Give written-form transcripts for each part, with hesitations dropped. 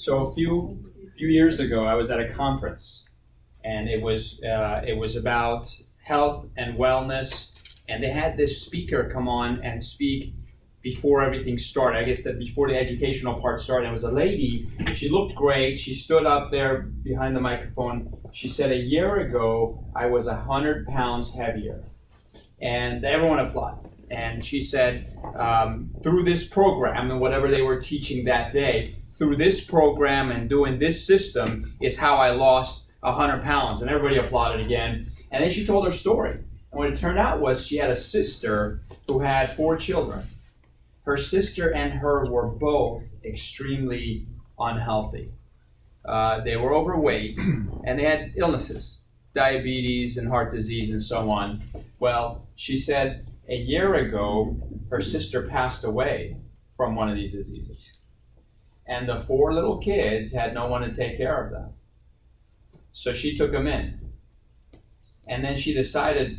So a few years ago, I was at a conference, and it was about health and wellness, and they had this speaker come on and speak before everything started. I guess that before the educational part started, it was a lady. She looked great. She stood up there behind the microphone. She said, "A year ago, I was 100 pounds heavier," and everyone applauded. And she said, through this program and whatever they were teaching that day, through this program and doing this system is how I lost 100 pounds. And everybody applauded again. And then she told her story. And what it turned out was she had a sister who had 4 children. Her sister and her were both extremely unhealthy. They were overweight and they had illnesses, diabetes and heart disease and so on. Well, she said a year ago, her sister passed away from one of these diseases. And the 4 little kids had no one to take care of them. So she took them in. And then she decided,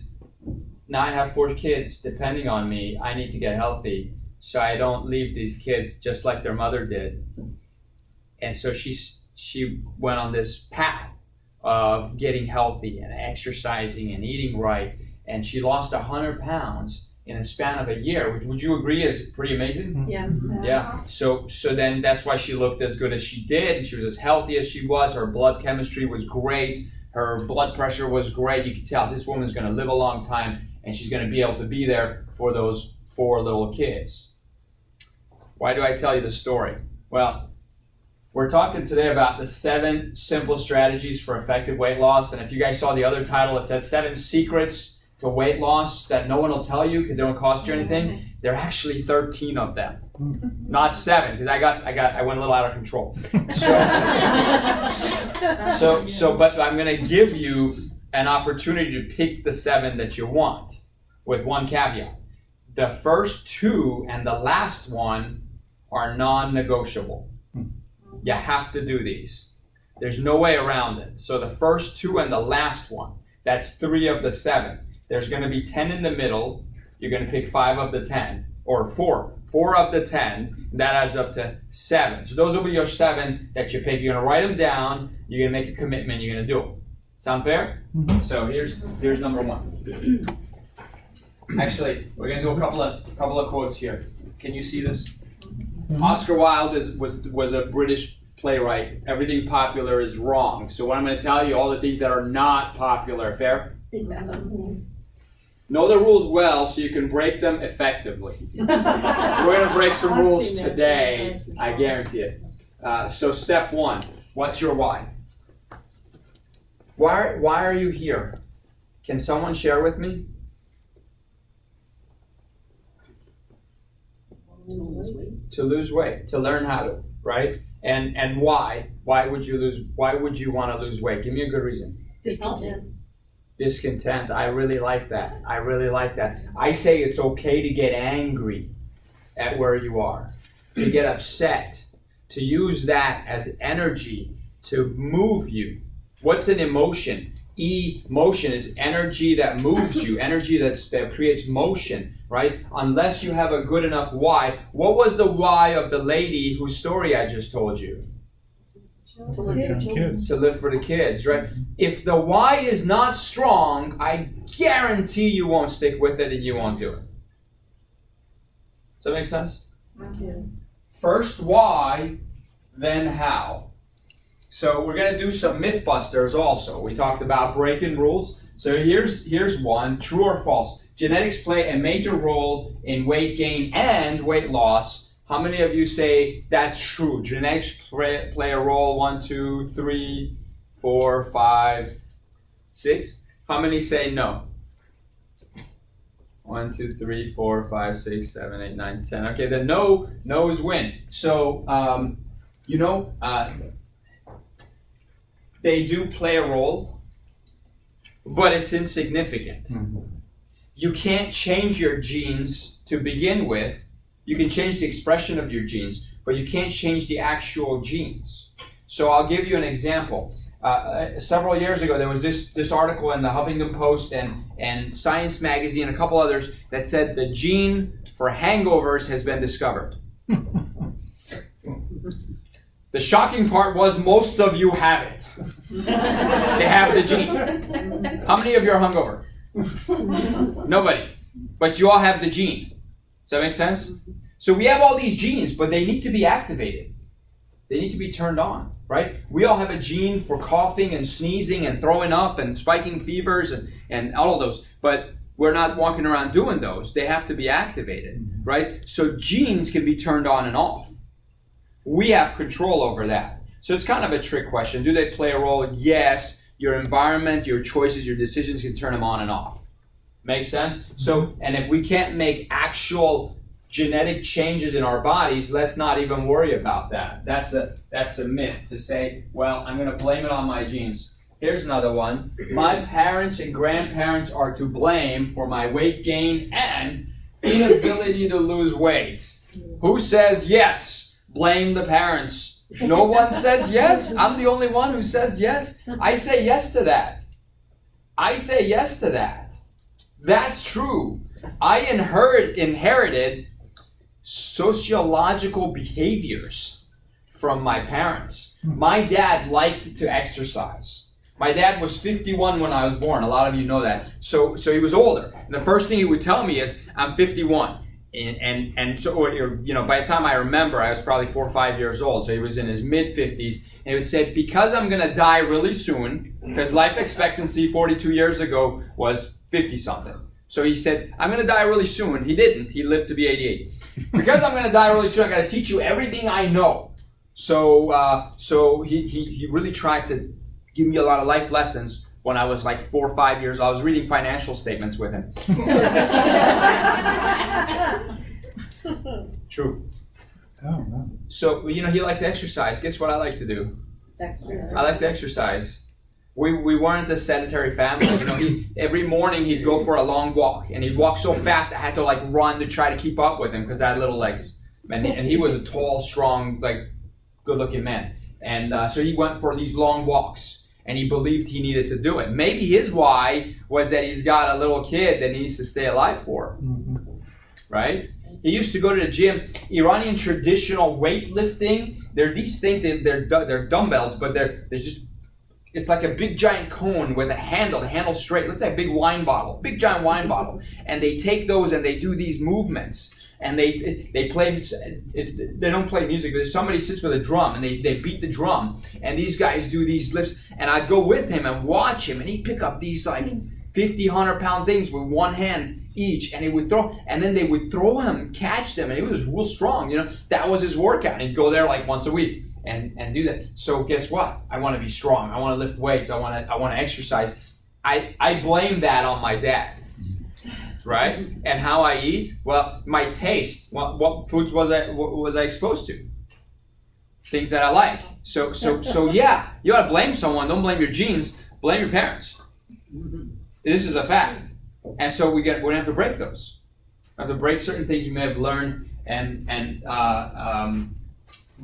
now I have 4 kids depending on me. I need to get healthy so I don't leave these kids just like their mother did. And so she went on this path of getting healthy and exercising and eating right. And she lost 100 pounds in a span of a year, which would you agree is pretty amazing? Yes. Yeah. So then that's why she looked as good as she did. And she was as healthy as she was. Her blood chemistry was great. Her blood pressure was great. You could tell this woman's going to live a long time, and she's going to be able to be there for those 4 little kids. Why do I tell you the story? Well, we're talking today about the 7 simple strategies for effective weight loss. And if you guys saw the other title, it said 7 secrets to weight loss that no one will tell you because they don't cost you anything. There are actually 13 of them, not 7, because I went a little out of control. But I'm going to give you an opportunity to pick the 7 that you want, with one caveat: the first 2 and the last one are non-negotiable. You have to do these. There's no way around it. So the first 2 and the last one, that's 3 of the 7. There's going to be 10 in the middle. You're going to pick 5 of the 10, or 4 of the 10. That adds up to 7. So those will be your 7 that you pick. You're going to write them down. You're going to make a commitment. You're going to do them. Sound fair? Mm-hmm. So here's number 1. Actually, we're going to do a couple of quotes here. Can you see this? Mm-hmm. Oscar Wilde was a British playwright. Everything popular is wrong. So what I'm going to tell you, all the things that are not popular. Fair? Know the rules well so you can break them effectively. We're going to break some rules today, I guarantee it. So step 1, what's your why? Why are you here? Can someone share with me? To lose weight, to learn how to, right? And why? Why would you want to lose weight? Give me a good reason. Discontent. I really like that. I say it's okay to get angry at where you are, to get upset, to use that as energy to move you. What's an emotion? Emotion is energy that moves you, energy that creates motion, right? Unless you have a good enough why. What was the why of the lady whose story I just told you? To live for the kids, right? If the why is not strong, I guarantee you won't stick with it and you won't do it. Does that make sense? First why, then how. So we're going to do some myth busters also. We talked about breaking rules. So here's one: true or false? Genetics play a major role in weight gain and weight loss. How many of you say that's true? Genetics play a role. 1, 2, 3, 4, 5, 6. How many say no? 1, 2, 3, 4, 5, 6, 7, 8, 9, 10. Okay, the no's win. So, they do play a role, but it's insignificant. Mm-hmm. You can't change your genes to begin with. You can change the expression of your genes, but you can't change the actual genes. So I'll give you an example. Several years ago, there was this article in the Huffington Post and Science Magazine and a couple others that said the gene for hangovers has been discovered. The The shocking part was most of you have it. They have the gene. How many of you are hungover? Nobody. But you all have the gene. Does that make sense? So we have all these genes, but they need to be activated. They need to be turned on, right? We all have a gene for coughing and sneezing and throwing up and spiking fevers and all of those. But we're not walking around doing those. They have to be activated, right? So genes can be turned on and off. We have control over that. So it's kind of a trick question. Do they play a role? Yes. Your environment, your choices, your decisions can turn them on and off. Make sense? So, and if we can't make actual genetic changes in our bodies, let's not even worry about that. That's a myth to say, well, I'm going to blame it on my genes. Here's another one. My parents and grandparents are to blame for my weight gain and inability to lose weight. Who says yes? Blame the parents. No one says yes? I'm the only one who says yes? I say yes to that. I say yes to that. That's true. I inherited sociological behaviors from my parents. My dad liked to exercise. My dad was 51 when I was born. A lot of you know that. So he was older. And the first thing he would tell me is, I'm 51. And so, by the time I remember, I was probably 4 or 5 years old. So he was in his mid-50s. And he would say, because I'm going to die really soon, because life expectancy 42 years ago was 50-something. So he said, I'm going to die really soon. He didn't. He lived to be 88. Because I'm going to die really soon, I got to teach you everything I know. So he really tried to give me a lot of life lessons when I was like 4 or 5 years old. I was reading financial statements with him. True. Oh, no. So, he liked to exercise. Guess what I like to do? Exercise. I like to exercise. We weren't a sedentary family. Every morning he'd go for a long walk, and he'd walk so fast I had to run to try to keep up with him because I had little legs. And he was a tall, strong, good-looking man. And so he went for these long walks, and he believed he needed to do it. Maybe his why was that he's got a little kid that he needs to stay alive for, right? He used to go to the gym. Iranian traditional weightlifting. There are these things. They're dumbbells, but it's like a big giant cone with a handle. The handle's straight. Looks like a big wine bottle, big giant wine bottle. And they take those and they do these movements. And they play. They don't play music. But somebody sits with a drum and they beat the drum. And these guys do these lifts. And I'd go with him and watch him. And he'd pick up these 50, 100-pound things with one hand each, and he would throw, and then they would throw him, catch them, and he was real strong. That was his workout. He'd go there once a week and do that. So guess what? I want to be strong. I want to lift weights. I want to exercise. I blame that on my dad, right? And how I eat. Well, my taste. What foods was I exposed to? Things that I like. So yeah, you ought to blame someone. Don't blame your genes. Blame your parents. This is a fact. And so we have to break those. We have to break certain things you may have learned and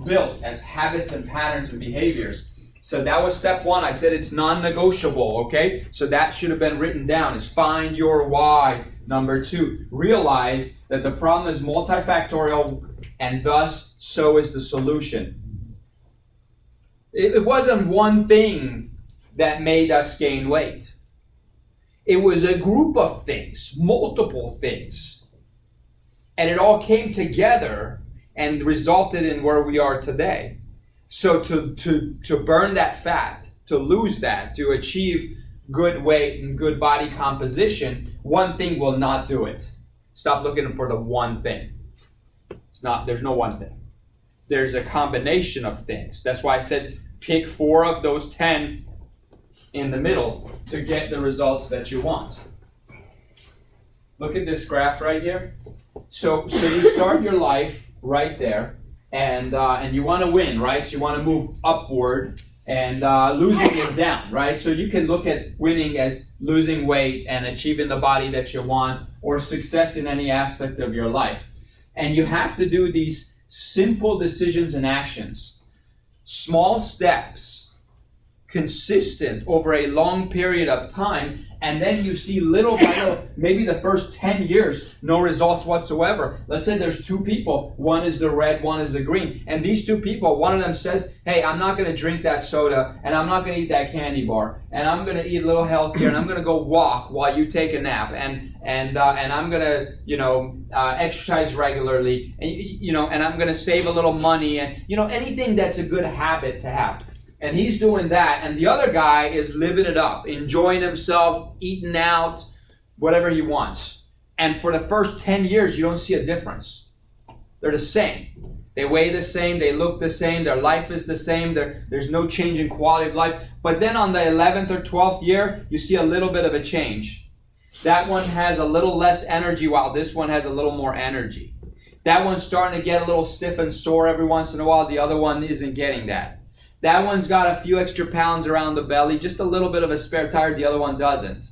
built as habits and patterns and behaviors. So that was step one. I said it's non-negotiable, okay? So that should have been written down, is find your why. Number 2, realize that the problem is multifactorial, and thus so is the solution. It wasn't one thing that made us gain weight. It was a group of things, multiple things. And it all came together and resulted in where we are today. So to burn that fat, to lose that, to achieve good weight and good body composition, one thing will not do it. Stop looking for the one thing. There's no one thing. There's a combination of things. That's why I said pick 4 of those 10 in the middle to get the results that you want. Look at this graph right here. So you start your life right there, and you want to win, right? So you want to move upward, and losing is down, right? So you can look at winning as losing weight and achieving the body that you want, or success in any aspect of your life. And you have to do these simple decisions and actions, small steps, consistent over a long period of time, and then you see little by little, maybe the first 10 years, no results whatsoever. Let's say there's two people, one is the red, one is the green, and these two people, one of them says, hey, I'm not going to drink that soda, and I'm not going to eat that candy bar, and I'm going to eat a little healthier, and I'm going to go walk while you take a nap, and I'm going to, exercise regularly, and I'm going to save a little money, and, anything that's a good habit to have. And he's doing that, and the other guy is living it up, enjoying himself, eating out, whatever he wants. And for the first 10 years, you don't see a difference. They're the same. They weigh the same, they look the same, their life is the same, there's no change in quality of life. But then on the 11th or 12th year, you see a little bit of a change. That one has a little less energy, while this one has a little more energy. That one's starting to get a little stiff and sore every once in a while, the other one isn't getting that. That one's got a few extra pounds around the belly, just a little bit of a spare tire, the other one doesn't.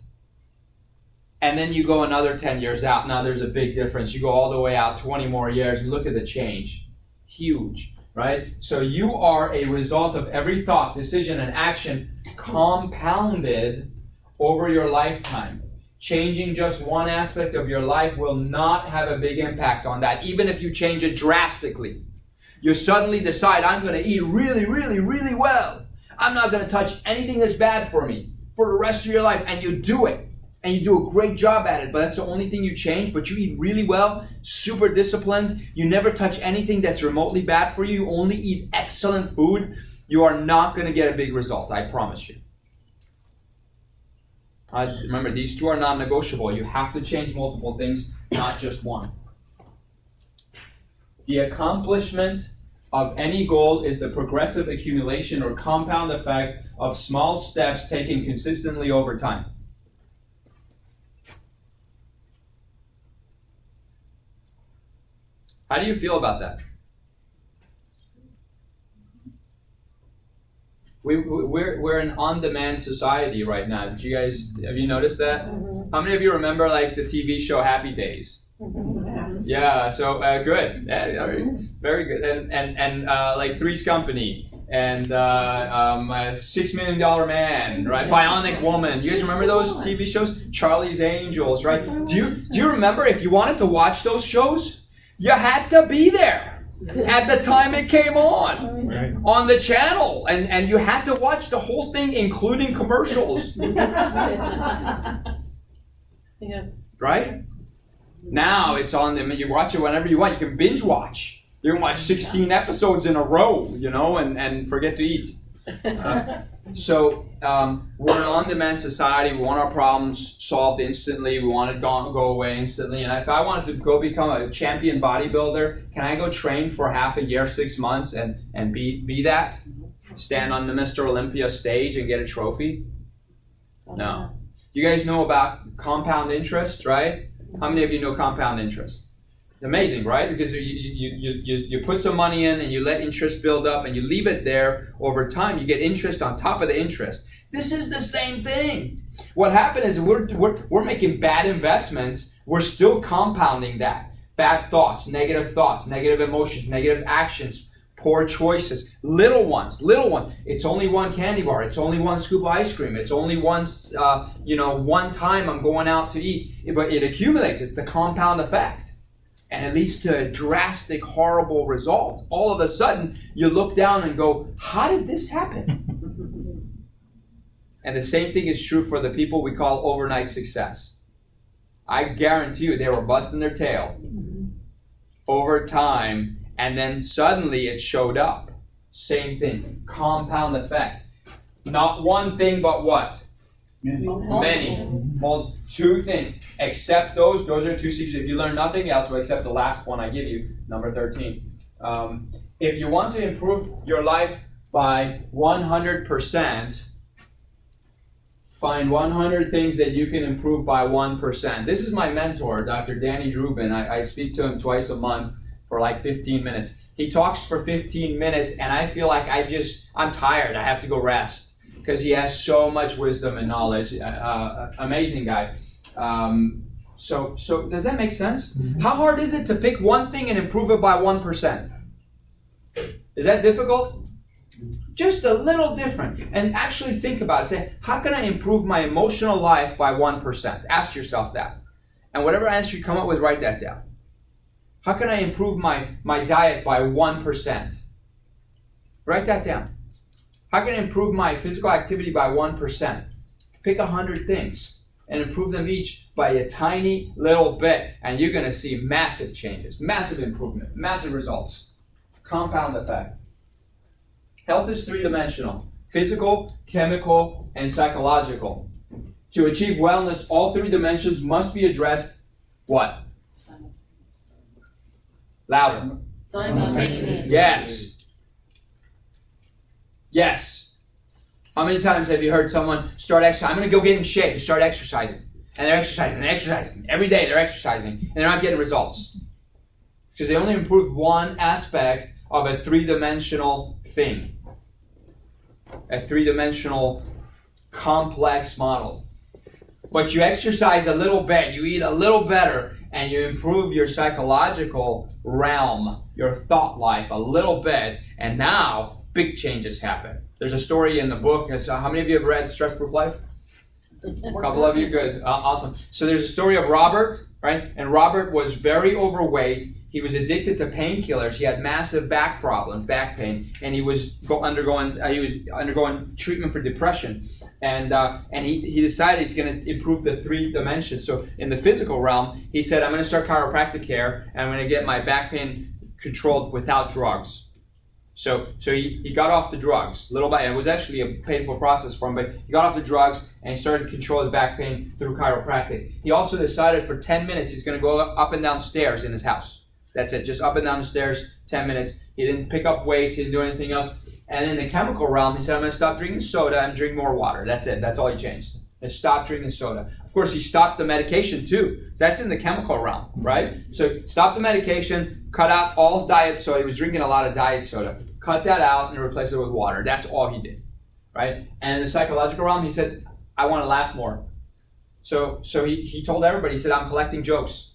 And then you go another 10 years out, now there's a big difference. You go all the way out 20 more years and look at the change. Huge, right? So you are a result of every thought, decision, and action compounded over your lifetime. Changing just one aspect of your life will not have a big impact on that, even if you change it drastically. You suddenly decide, I'm going to eat really, really, really well. I'm not going to touch anything that's bad for me for the rest of your life. And you do it. And you do a great job at it. But that's the only thing you change. But you eat really well, super disciplined. You never touch anything that's remotely bad for you. You only eat excellent food. You are not going to get a big result. I promise you. Remember, these two are non-negotiable. You have to change multiple things, not just one. The accomplishment of any goal is the progressive accumulation or compound effect of small steps taken consistently over time. How do you feel about that? We're an on-demand society right now. Have you noticed that? How many of you remember like the TV show Happy Days? Yeah, so good. Very good. And like Three's Company and $6 Million Man, right? Bionic Woman. You guys remember those TV shows? Charlie's Angels, right? Do you remember if you wanted to watch those shows, you had to be there at the time it came on the channel, and you had to watch the whole thing, including commercials. Yeah. Right? Now it's on them. You watch it whenever you want. You can binge watch. You can watch 16 episodes in a row, and forget to eat. So we're an on-demand society. We want our problems solved instantly. We want it to go away instantly. And if I wanted to go become a champion bodybuilder, can I go train for half a year, 6 months, and be that? Stand on the Mr. Olympia stage and get a trophy? No. You guys know about compound interest, right? How many of you know compound interest? It's amazing, right? Because you put some money in and you let interest build up and you leave it there over time. You get interest on top of the interest. This is the same thing. What happened is we're making bad investments. We're still compounding that. Bad thoughts, negative emotions, negative actions, poor choices, little ones. It's only one candy bar. It's only one scoop of ice cream. It's only one time I'm going out to eat. But it accumulates. It's the compound effect. And it leads to a drastic, horrible result. All of a sudden, you look down and go, how did this happen? And the same thing is true for the people we call overnight success. I guarantee you they were busting their tail over time. And then suddenly it showed up. Same thing. Compound effect. Not one thing, but what? Many. Well, two things. Accept those. Those are two secrets. If you learn nothing else, well, except the last one I give you, number 13. If you want to improve your life by 100%, find 100 things that you can improve by 1%. This is my mentor, Dr. Danny Drubin. I speak to him twice a month for like 15 minutes. He talks for 15 minutes and I feel like I'm tired. I have to go rest because he has so much wisdom and knowledge. Amazing guy. So does that make sense? How hard is it to pick one thing and improve it by 1%? Is that difficult? Just a little different. And actually think about it. Say, how can I improve my emotional life by 1%? Ask yourself that. And whatever answer you come up with, write that down. How can I improve my diet by 1%? Write that down. How can I improve my physical activity by 1%? Pick 100 things and improve them each by a tiny little bit. And you're going to see massive changes, massive improvement, massive results. Compound effect. Health is three-dimensional: physical, chemical, and psychological. To achieve wellness, all three dimensions must be addressed. What? Louder. Simultaneous. Yes. Yes. How many times have you heard someone start exercising? I'm going to go get in shape and start exercising. And they're exercising and exercising. Every day they're exercising. And they're not getting results. Because they only improved one aspect of a three-dimensional thing. A three-dimensional complex model. But you exercise a little bit, you eat a little better, and you improve your psychological realm, your thought life a little bit, and now big changes happen. There's a story in the book. How many of you have read Stress Proof Life? A couple of you, good, awesome. So there's a story of Robert, right? And Robert was very overweight. He was addicted to painkillers. He had massive back problems, back pain, and he was undergoing treatment for depression. And he decided he's going to improve the three dimensions. So in the physical realm, he said, I'm going to start chiropractic care, and I'm going to get my back pain controlled without drugs. So he got off the drugs little by. It was actually a painful process for him, but he got off the drugs and he started to control his back pain through chiropractic. He also decided for 10 minutes he's going to go up and down stairs in his house. That's it, just up and down the stairs, 10 minutes. He didn't pick up weights, he didn't do anything else. And in the chemical realm, he said, I'm going to stop drinking soda and drink more water. That's it, that's all he changed. And stop drinking soda. Of course, he stopped the medication too. That's in the chemical realm, right? So stop the medication, cut out all diet soda. He was drinking a lot of diet soda. Cut that out and replace it with water. That's all he did, right? And in the psychological realm, he said, I want to laugh more. So he told everybody, he said, I'm collecting jokes.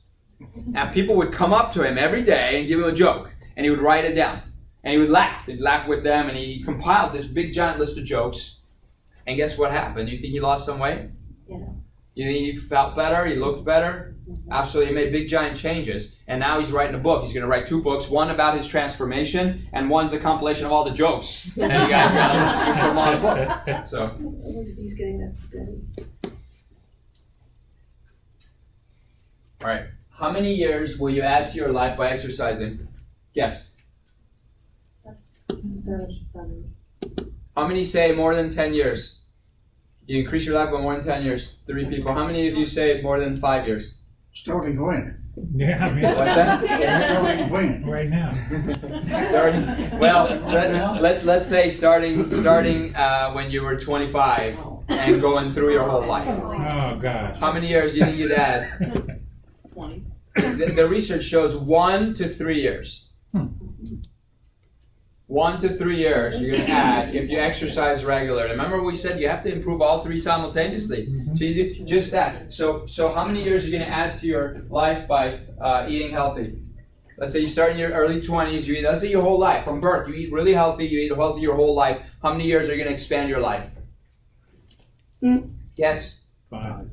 Now people would come up to him every day and give him a joke, and he would write it down. And he would laugh. He'd laugh with them, and he compiled this big giant list of jokes. And guess what happened? You think he lost some weight? Yeah. You think he felt better? He looked better? Mm-hmm. Absolutely. He made big giant changes. And now he's writing a book. He's going to write 2 books, one about his transformation, and one's a compilation of all the jokes. And you guys put them on a book. So. He's getting that steady. All right. How many years will you add to your life by exercising? Guess. 7. How many say more than 10 years? You increase your life by more than 10 years. 3 people. How many of you say more than 5 years? Starting when? Yeah, I mean, What's that? Starting when? right now. Starting. Well, let's say starting when you were 25 and going through your whole life. Oh, gosh. How many years do you think you'd add? 20. The research shows 1 to 3 years. 1 to 3 years you're going to add if you exercise regularly. Remember we said you have to improve all 3 simultaneously. Mm-hmm. So you do just that. So how many years are you going to add to your life by eating healthy? Let's say you start in your early 20s. You eat, let's say your whole life from birth. You eat really healthy. You eat healthy your whole life. How many years are you going to expand your life? Yes. 5.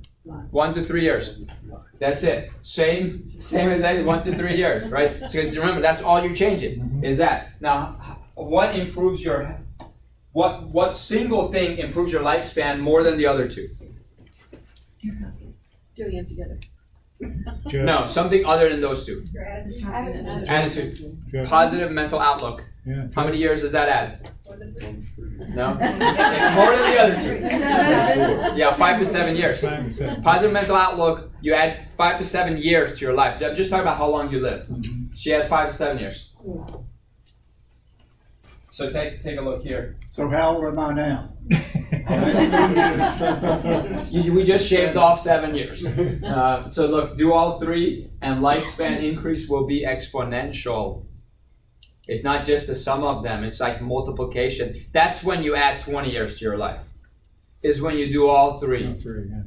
1 to 3 years. That's it. Same as that. 1 to 3 years, right? So remember, that's all you're changing. Is that now? What improves your? What single thing improves your lifespan more than the other 2? Doing it together. No, something other than those 2. Your attitude. Attitude, positive mental outlook. Yeah. How many years does that add? No, it's more than the other 2. Yeah, 5 to 7 years. 5 to 7. Positive mental outlook. You add 5 to 7 years to your life. I'm just talking about how long you live. She had 5 to 7 years. So take a look here. So how old am I now? We just shaved off 7 years. So look, do all 3, and lifespan increase will be exponential. It's not just the sum of them. It's like multiplication. That's when you add 20 years to your life. Is when you do all 3. 3, yeah.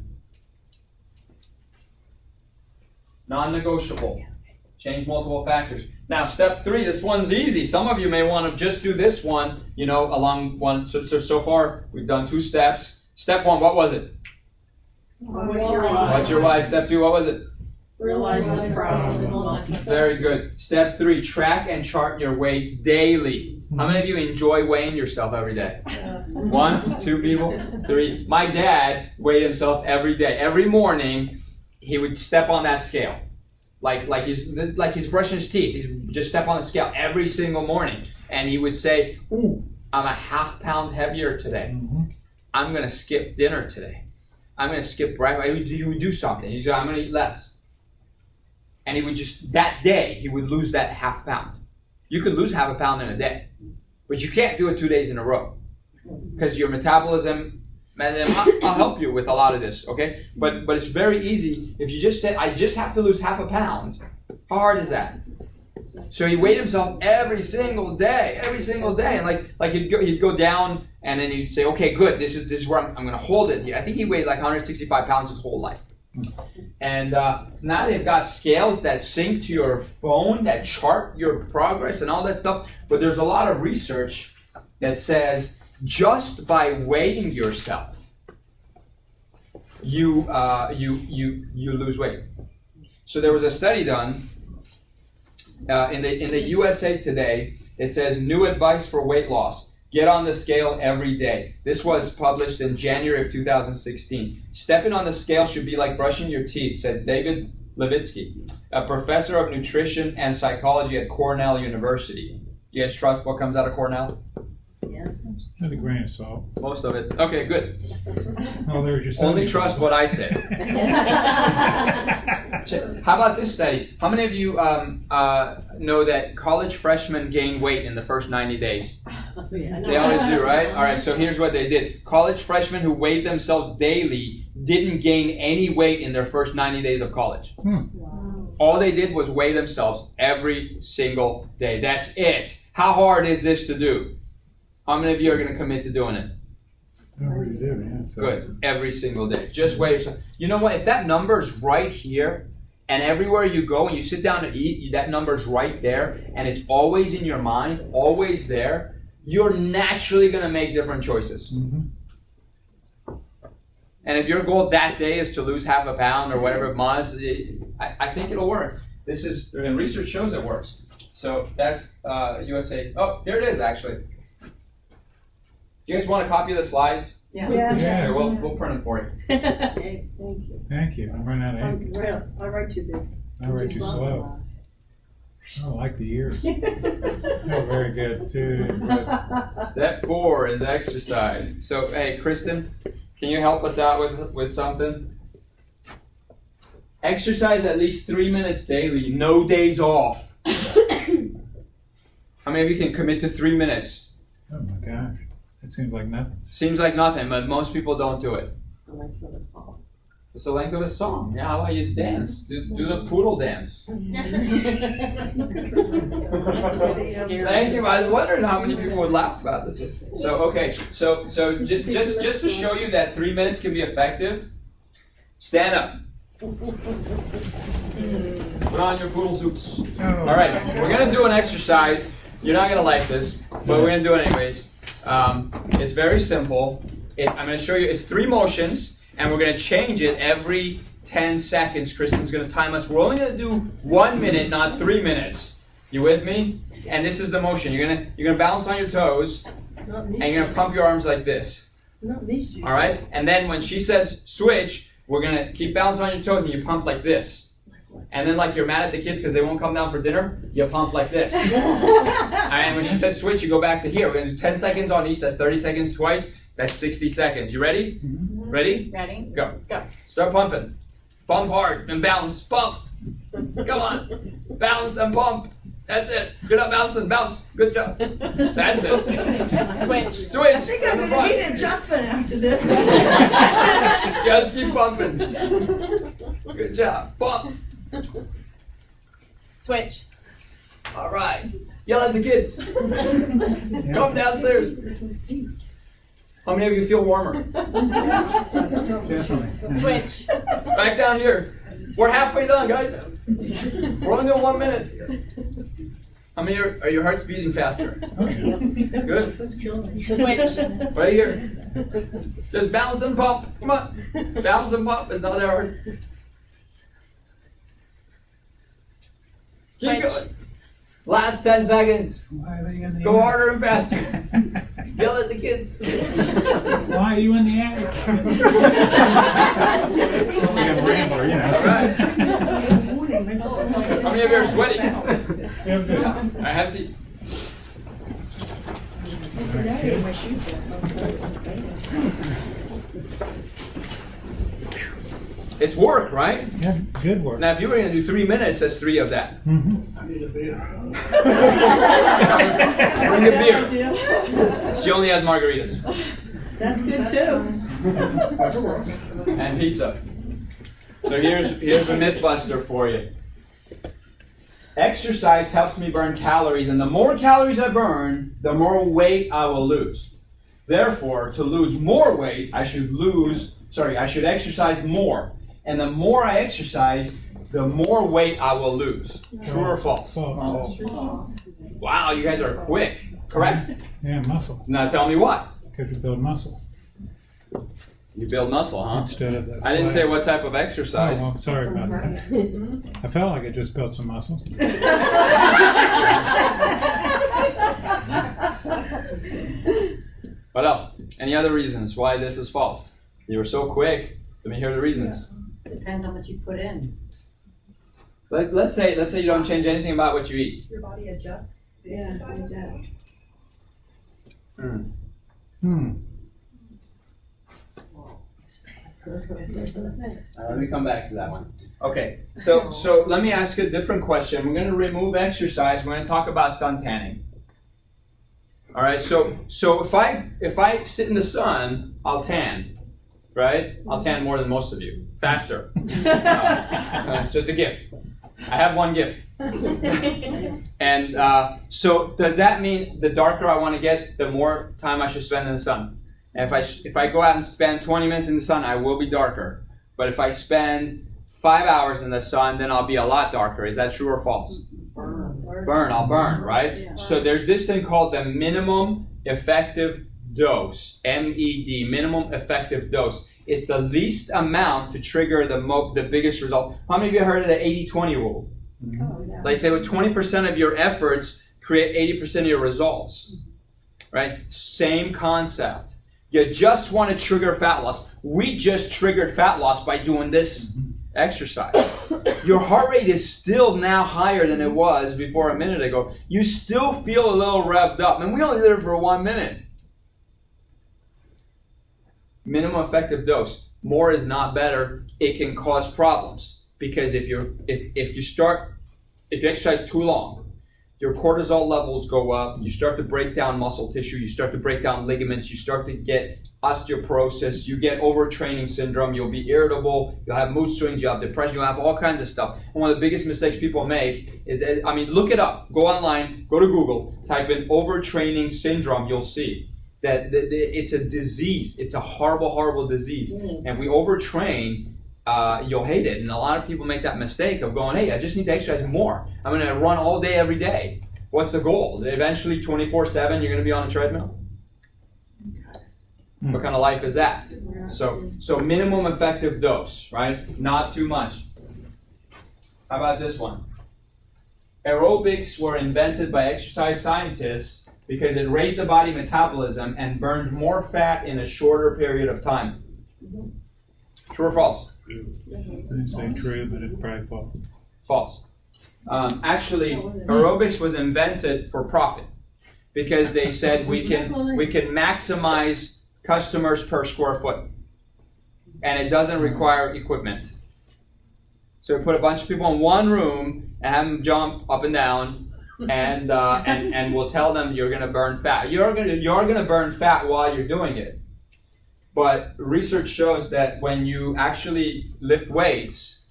Non-negotiable. Change multiple factors. Now, step 3, this one's easy. Some of you may want to just do this one, along one. So far, we've done 2 steps. Step 1, what was it? What's your why? Step 2, what was it? Realize the problem. Very good. Step 3, track and chart your weight daily. How many of you enjoy weighing yourself every day? 1, 2 people, 3. My dad weighed himself every day. Every morning, he would step on that scale. Like he's brushing his teeth. He'd just step on the scale every single morning. And he would say, ooh, I'm a ½ pound heavier today. I'm going to skip dinner today. I'm going to skip breakfast. He would do something. He'd say, I'm going to eat less. And he would just, that day, he would lose that ½ pound. You could lose ½ pound in a day. But you can't do it 2 days in a row. Because your metabolism, I'll help you with a lot of this, okay? But it's very easy. If you just say, I just have to lose ½ pound, how hard is that? So he weighed himself every single day. And like he'd go down and then he'd say, okay, good, this is where I'm going to hold it. I think he weighed like 165 pounds his whole life. And now they've got scales that sync to your phone, that chart your progress and all that stuff. But there's a lot of research that says just by weighing yourself, you lose weight. So there was a study done in the USA Today. It says new advice for weight loss: get on the scale every day. This was published in January of 2016. Stepping on the scale should be like brushing your teeth, said David Levitsky, a professor of nutrition and psychology at Cornell University. You guys trust what comes out of Cornell? With a grain of salt. Most of it. Okay, good. Oh, there's your Only trust what I say. How about this study? How many of you know that college freshmen gain weight in the first 90 days? They always do, right? All right, so here's what they did. College freshmen who weighed themselves daily didn't gain any weight in their first 90 days of college. All they did was weigh themselves every single day. That's it. How hard is this to do? How many of you are going to commit to doing it? Good. Every single day. Just weigh yourself. You know what? If that number's right here, and everywhere you go and you sit down to eat, that number's right there, and it's always in your mind, always there, you're naturally going to make different choices. And if your goal that day is to lose ½ pound or whatever it was, I think it'll work. And research shows it works. So that's USA. Oh, here it is, actually. You guys want a copy of the slides? Yeah. Yeah. We'll print them for you. Okay, thank you. Thank you. I'm running out of ink. I write too big. I write too slow. I like the ears. Oh, very good. Too impressive. Step 4 is exercise. So, hey, Kristen, can you help us out with something? Exercise at least 3 minutes daily, no days off. How many of you can commit to 3 minutes? Oh my gosh. That seems like nothing. Seems like nothing, but most people don't do it. The length of the song. It's the length of a song. Yeah, how about you dance? Do the poodle dance. Thank you. I was wondering how many people would laugh about this. So okay, so just to show you that 3 minutes can be effective, stand up. Put on your poodle suits. All right, we're gonna do an exercise. You're not gonna like this, but we're gonna do it anyways. It's very simple. I'm gonna show you. It's 3 motions, and we're gonna change it every 10 seconds. Kristen's gonna time us. We're only gonna do 1 minute, not 3 minutes. You with me? And this is the motion. You're gonna balance on your toes, and you're gonna pump your arms like this. All right. And then when she says switch, we're gonna keep balancing on your toes, and you pump like this. And then like you're mad at the kids because they won't come down for dinner, you pump like this. And when she says switch, you go back to here. We're going to do 10 seconds on each. That's 30 seconds twice. That's 60 seconds. You ready? Ready? Ready? Go. Start pumping. Pump hard and bounce. Pump. Come on. Bounce and pump. That's it. Good up, bouncing. Bounce. Good job. That's it. Switch. I think I'm going to need an adjustment after this. Just keep pumping. Good job. Pump. Switch. All right. Yell at the kids. Come downstairs. How many of you feel warmer? Definitely. Switch. Back down here. We're halfway done, guys. We're only doing 1 minute. How many are your hearts beating faster? Good. Switch. Right here. Just balance and pump. Come on. Balance and pump. It's not that hard. Keep Switch. going. Last 10 seconds. Why are you in the Go attic? harder and faster. Yell at the kids. Why are you in the attic? Like a rambler, you know. All right. How many of you are sweaty? Yeah, good. All right, have a seat. It's work, right? Yeah, good work. Now, if you were going to do 3 minutes, that's 3 of that. I need a beer. Bring a beer. She only has margaritas That's good too. and pizza. So here's a myth buster for you. Exercise helps me burn calories, and the more calories I burn, the more weight I will lose. Therefore, to lose more weight, I should exercise more. And the more I exercise, the more weight I will lose. True or false? False. Wow, you guys are quick. Correct. Yeah, muscle. Now tell me what. Because you build muscle You build muscle, huh? instead of the. I didn't say what type of Oh, exercise. well, sorry about that. I felt like I just built some muscles. What else? Any other reasons why this is false? You were so quick. Let me hear the reasons. Depends how much you put in. Let's say you don't change anything about what you eat. Your body adjusts to the Yeah, exercise. I do. Let me come back to that one. Okay, so let me ask a different question. We're going to remove exercise. We're going to talk about sun tanning. All right. So if I sit in the sun, I'll tan, right? I'll tan more than most of you, faster. It's just a gift. I have one gift. And so does that mean the darker I want to get, the more time I should spend in the sun? And if I go out and spend 20 minutes in the sun, I will be darker. But if I spend 5 hours in the sun, then I'll be a lot darker. Is that true or false? Burn, I'll burn, right? Yeah. So there's this thing called the minimum effective dose, MED, minimum effective dose. It's the least amount to trigger the biggest result. How many of you have heard of the 80-20 rule? Oh, yeah. Like say with 20% of your efforts create 80% of your results, right? Same concept. You just want to trigger fat loss. We just triggered fat loss by doing this exercise. Your heart rate is still now higher than it was before a minute ago. You still feel a little revved up. And we only did it for 1 minute. Minimum effective dose. More is not better. It can cause problems. Because if you exercise too long, your cortisol levels go up, you start to break down muscle tissue, you start to break down ligaments, you start to get osteoporosis, you get overtraining syndrome, you'll be irritable, you'll have mood swings, you'll have depression, you'll have all kinds of stuff. And one of the biggest mistakes people make is, look it up, go online, go to Google, type in overtraining syndrome, you'll see that it's a disease. It's a horrible, horrible disease. And we overtrain. You'll hate it. And a lot of people make that mistake of going, hey, I just need to exercise more. I'm going to run all day, every day. What's the goal? Eventually, 24/7, you're going to be on a treadmill? What kind of life is that? So minimum effective dose, right? Not too much. How about this one? Aerobics were invented by exercise scientists because it raised the body metabolism and burned more fat in a shorter period of time. True or false? Didn't say true, but it's probably false. False. Actually, aerobics was invented for profit because they said we can maximize customers per square foot, and it doesn't require equipment. So we put a bunch of people in one room and have them jump up and down, and we'll tell them you're going to burn fat. You're going to burn fat while you're doing it. But research shows that when you actually lift weights,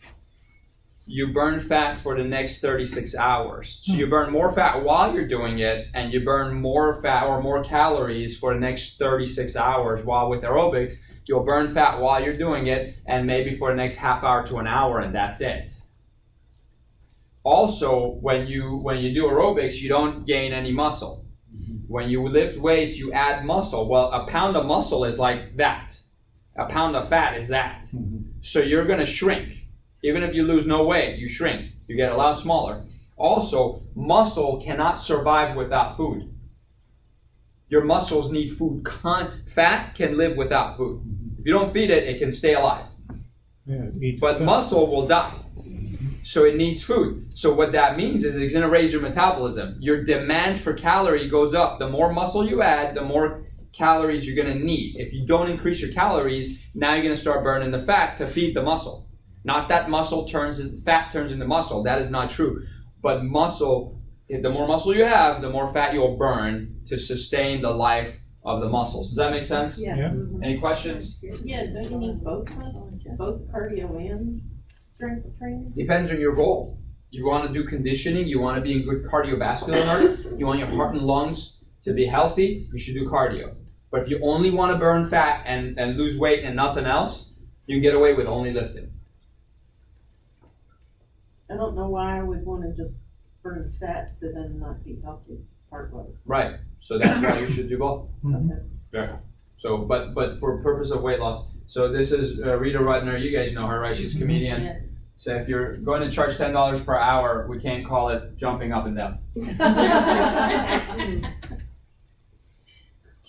you burn fat for the next 36 hours. So you burn more fat while you're doing it, and you burn more fat or more calories for the next 36 hours. While with aerobics, you'll burn fat while you're doing it, and maybe for the next half hour to an hour, and that's it. Also, when you do aerobics, you don't gain any muscle. When you lift weights, you add muscle. Well, a pound of muscle is like that. A pound of fat is that. So you're going to shrink. Even if you lose no weight, you shrink. You get a lot smaller. Also, muscle cannot survive without food. Your muscles need food. Fat can live without food. If you don't feed it, it can stay alive. Yeah, it eats But itself. muscle will die. So it needs food. So what that means is it's going to raise your metabolism. Your demand for calorie goes up. The more muscle you add, the more calories you're going to need. If you don't increase your calories, now you're going to start burning the fat to feed the muscle. Not that fat turns into muscle. That is not true. But muscle, the more muscle you have, the more fat you'll burn to sustain the life of the muscles. Does that make sense? Yeah. Any questions? Yeah, don't you need both cardio and strength training? Depends on your goal. You want to do conditioning, you want to be in good cardiovascular heart, you want your heart and lungs to be healthy, you should do cardio. But if you only want to burn fat and lose weight and nothing else, you can get away with only lifting. I don't know why I would want to just burn fat to then not be healthy heart-wise. Right. So that's why you should do both. Okay. Yeah. So, but for purpose of weight loss. So this is Rita Rudner. You guys know her, right? She's a comedian. Yeah. So if you're going to charge $10 per hour, we can't call it jumping up and down.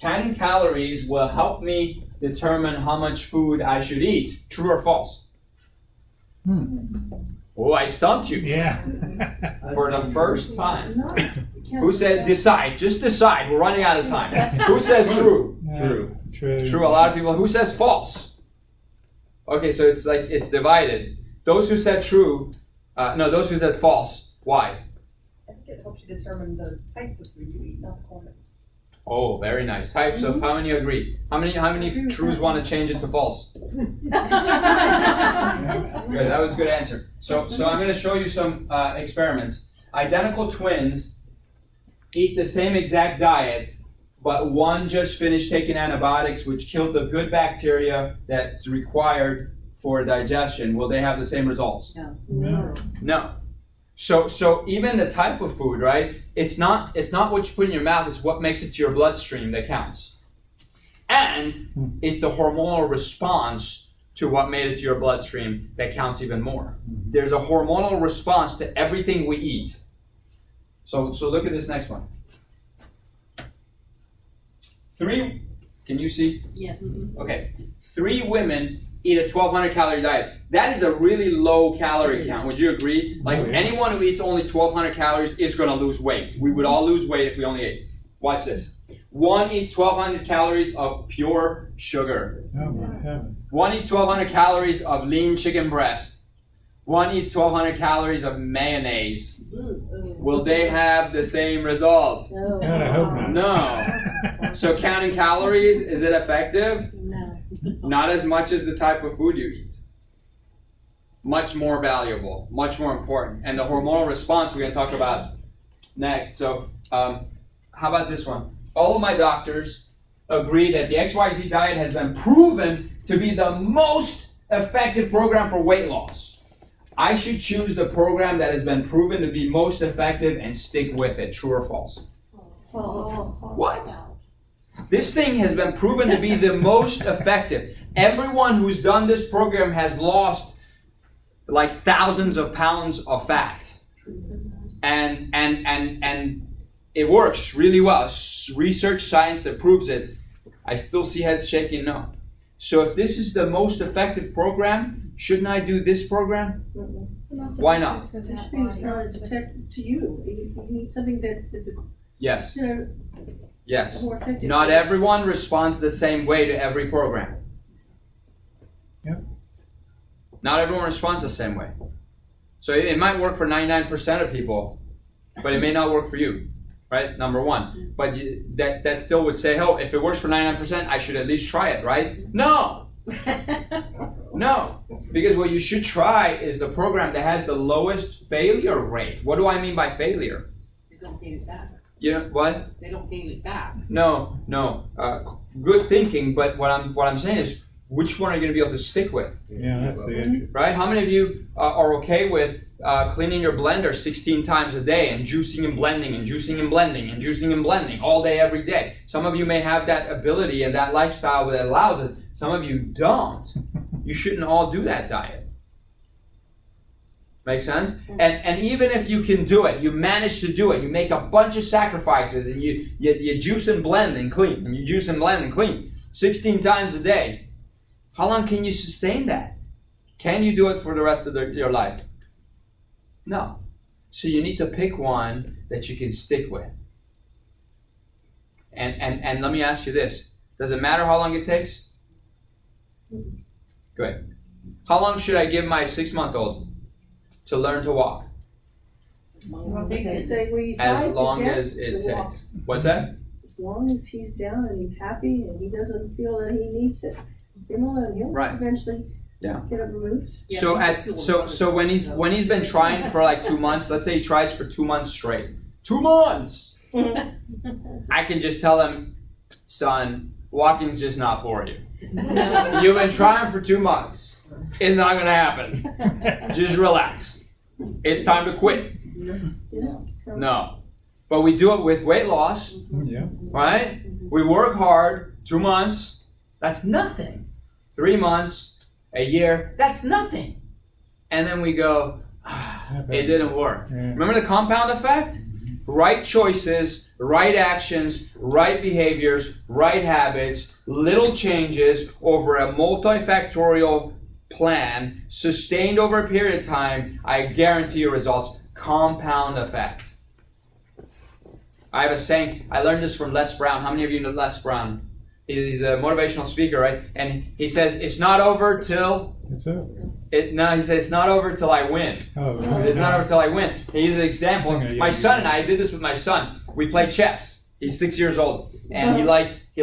Counting calories will help me determine how much food I should eat. True or false? Oh, I stumped you. Yeah. For the first time. Who said decide? Just decide. We're running out of time. Who says true? True. True. A lot of people. Who says false? Okay, so it's like it's divided. Those who said true, those who said false. Why? I think it helps you determine the types of food you eat, not the quantities. Oh, very nice. Types of. How many agree? How many trues want to change it to false? Good. That was a good answer. So I'm going to show you some experiments. Identical twins eat the same exact diet, but one just finished taking antibiotics, which killed the good bacteria that's required for digestion. Will they have the same results? No. No. So even the type of food, right? It's not what you put in your mouth, it's what makes it to your bloodstream that counts. And it's the hormonal response to what made it to your bloodstream that counts even more. There's a hormonal response to everything we eat. So look at this next one. 3, can you see? Yes. Okay. 3 women eat a 1,200 calorie diet. That is a really low calorie count. Would you agree? Like anyone who eats only 1,200 calories is going to lose weight. We would all lose weight if we only ate. Watch this. One eats 1,200 calories of pure sugar. Oh my heavens. One eats 1,200 calories of lean chicken breast. One eats 1,200 calories of mayonnaise. Will they have the same result? God, I hope not. No. So counting calories, is it effective? No. Not as much as the type of food you eat. Much more valuable, much more important. And the hormonal response we're going to talk about next. So how about this one? All of my doctors agree that the XYZ diet has been proven to be the most effective program for weight loss. I should choose the program that has been proven to be most effective and stick with it. True or false? What? This thing has been proven to be the most effective. Everyone who's done this program has lost like thousands of pounds of fat. And it works really well. Research science that proves it. I still see heads shaking no. So if this is the most effective program, shouldn't I do this program? Why not? It's not detected to you. You need something that is Yes. Yes. more effective. Not everyone responds the same way to every program. Yep. Not everyone responds the same way. So it might work for 99% of people, but it may not work for you, right? Number one. But that still would say, oh, if it works for 99%, I should at least try it, right? No. No. Because what you should try is the program that has the lowest failure rate. What do I mean by failure? They don't gain it back. You know what? They don't gain it back. No. Good thinking, but what I'm saying is, which one are you going to be able to stick with? Yeah, that's the issue. Right? How many of you are okay with cleaning your blender 16 times a day and juicing and blending and juicing and blending and juicing and blending all day, every day. Some of you may have that ability and that lifestyle that allows it. Some of you don't. You shouldn't all do that diet. Make sense? And even if you can do it, you manage to do it, you make a bunch of sacrifices and you juice and blend and clean, and you juice and blend and clean 16 times a day. How long can you sustain that? Can you do it for the rest of your life? No. So you need to pick one that you can stick with. And let me ask you this. Does it matter how long it takes? Good. How long should I give my 6-month-old to learn to walk? As long as it takes. What's that? As long as he's down and he's happy and he doesn't feel that he needs it, he'll Right. eventually get it removed. Yeah, So when he's been trying for like 2 months, let's say he tries for 2 months straight. 2 months! I can just tell him, son, walking's just not for you. You've been trying for 2 months. It's not gonna happen. Just relax. It's time to quit. No. But we do it with weight loss, Yeah. right? We work hard, 2 months, that's nothing. 3 months, a year, that's nothing. And then we go, it didn't work. Yeah. Remember the compound effect? Right choices, right actions, right behaviors, right habits, little changes over a multifactorial plan, sustained over a period of time, I guarantee you results. Compound effect. I have a saying, I learned this from Les Brown. How many of you know Les Brown? He's a motivational speaker, right? And he says, it's not over till... It's over. he says, it's not over till I win. Oh, It's not over till I win. He uses an example. Okay, yeah. My son and I did this with my son. We play chess. He's 6 years old. And he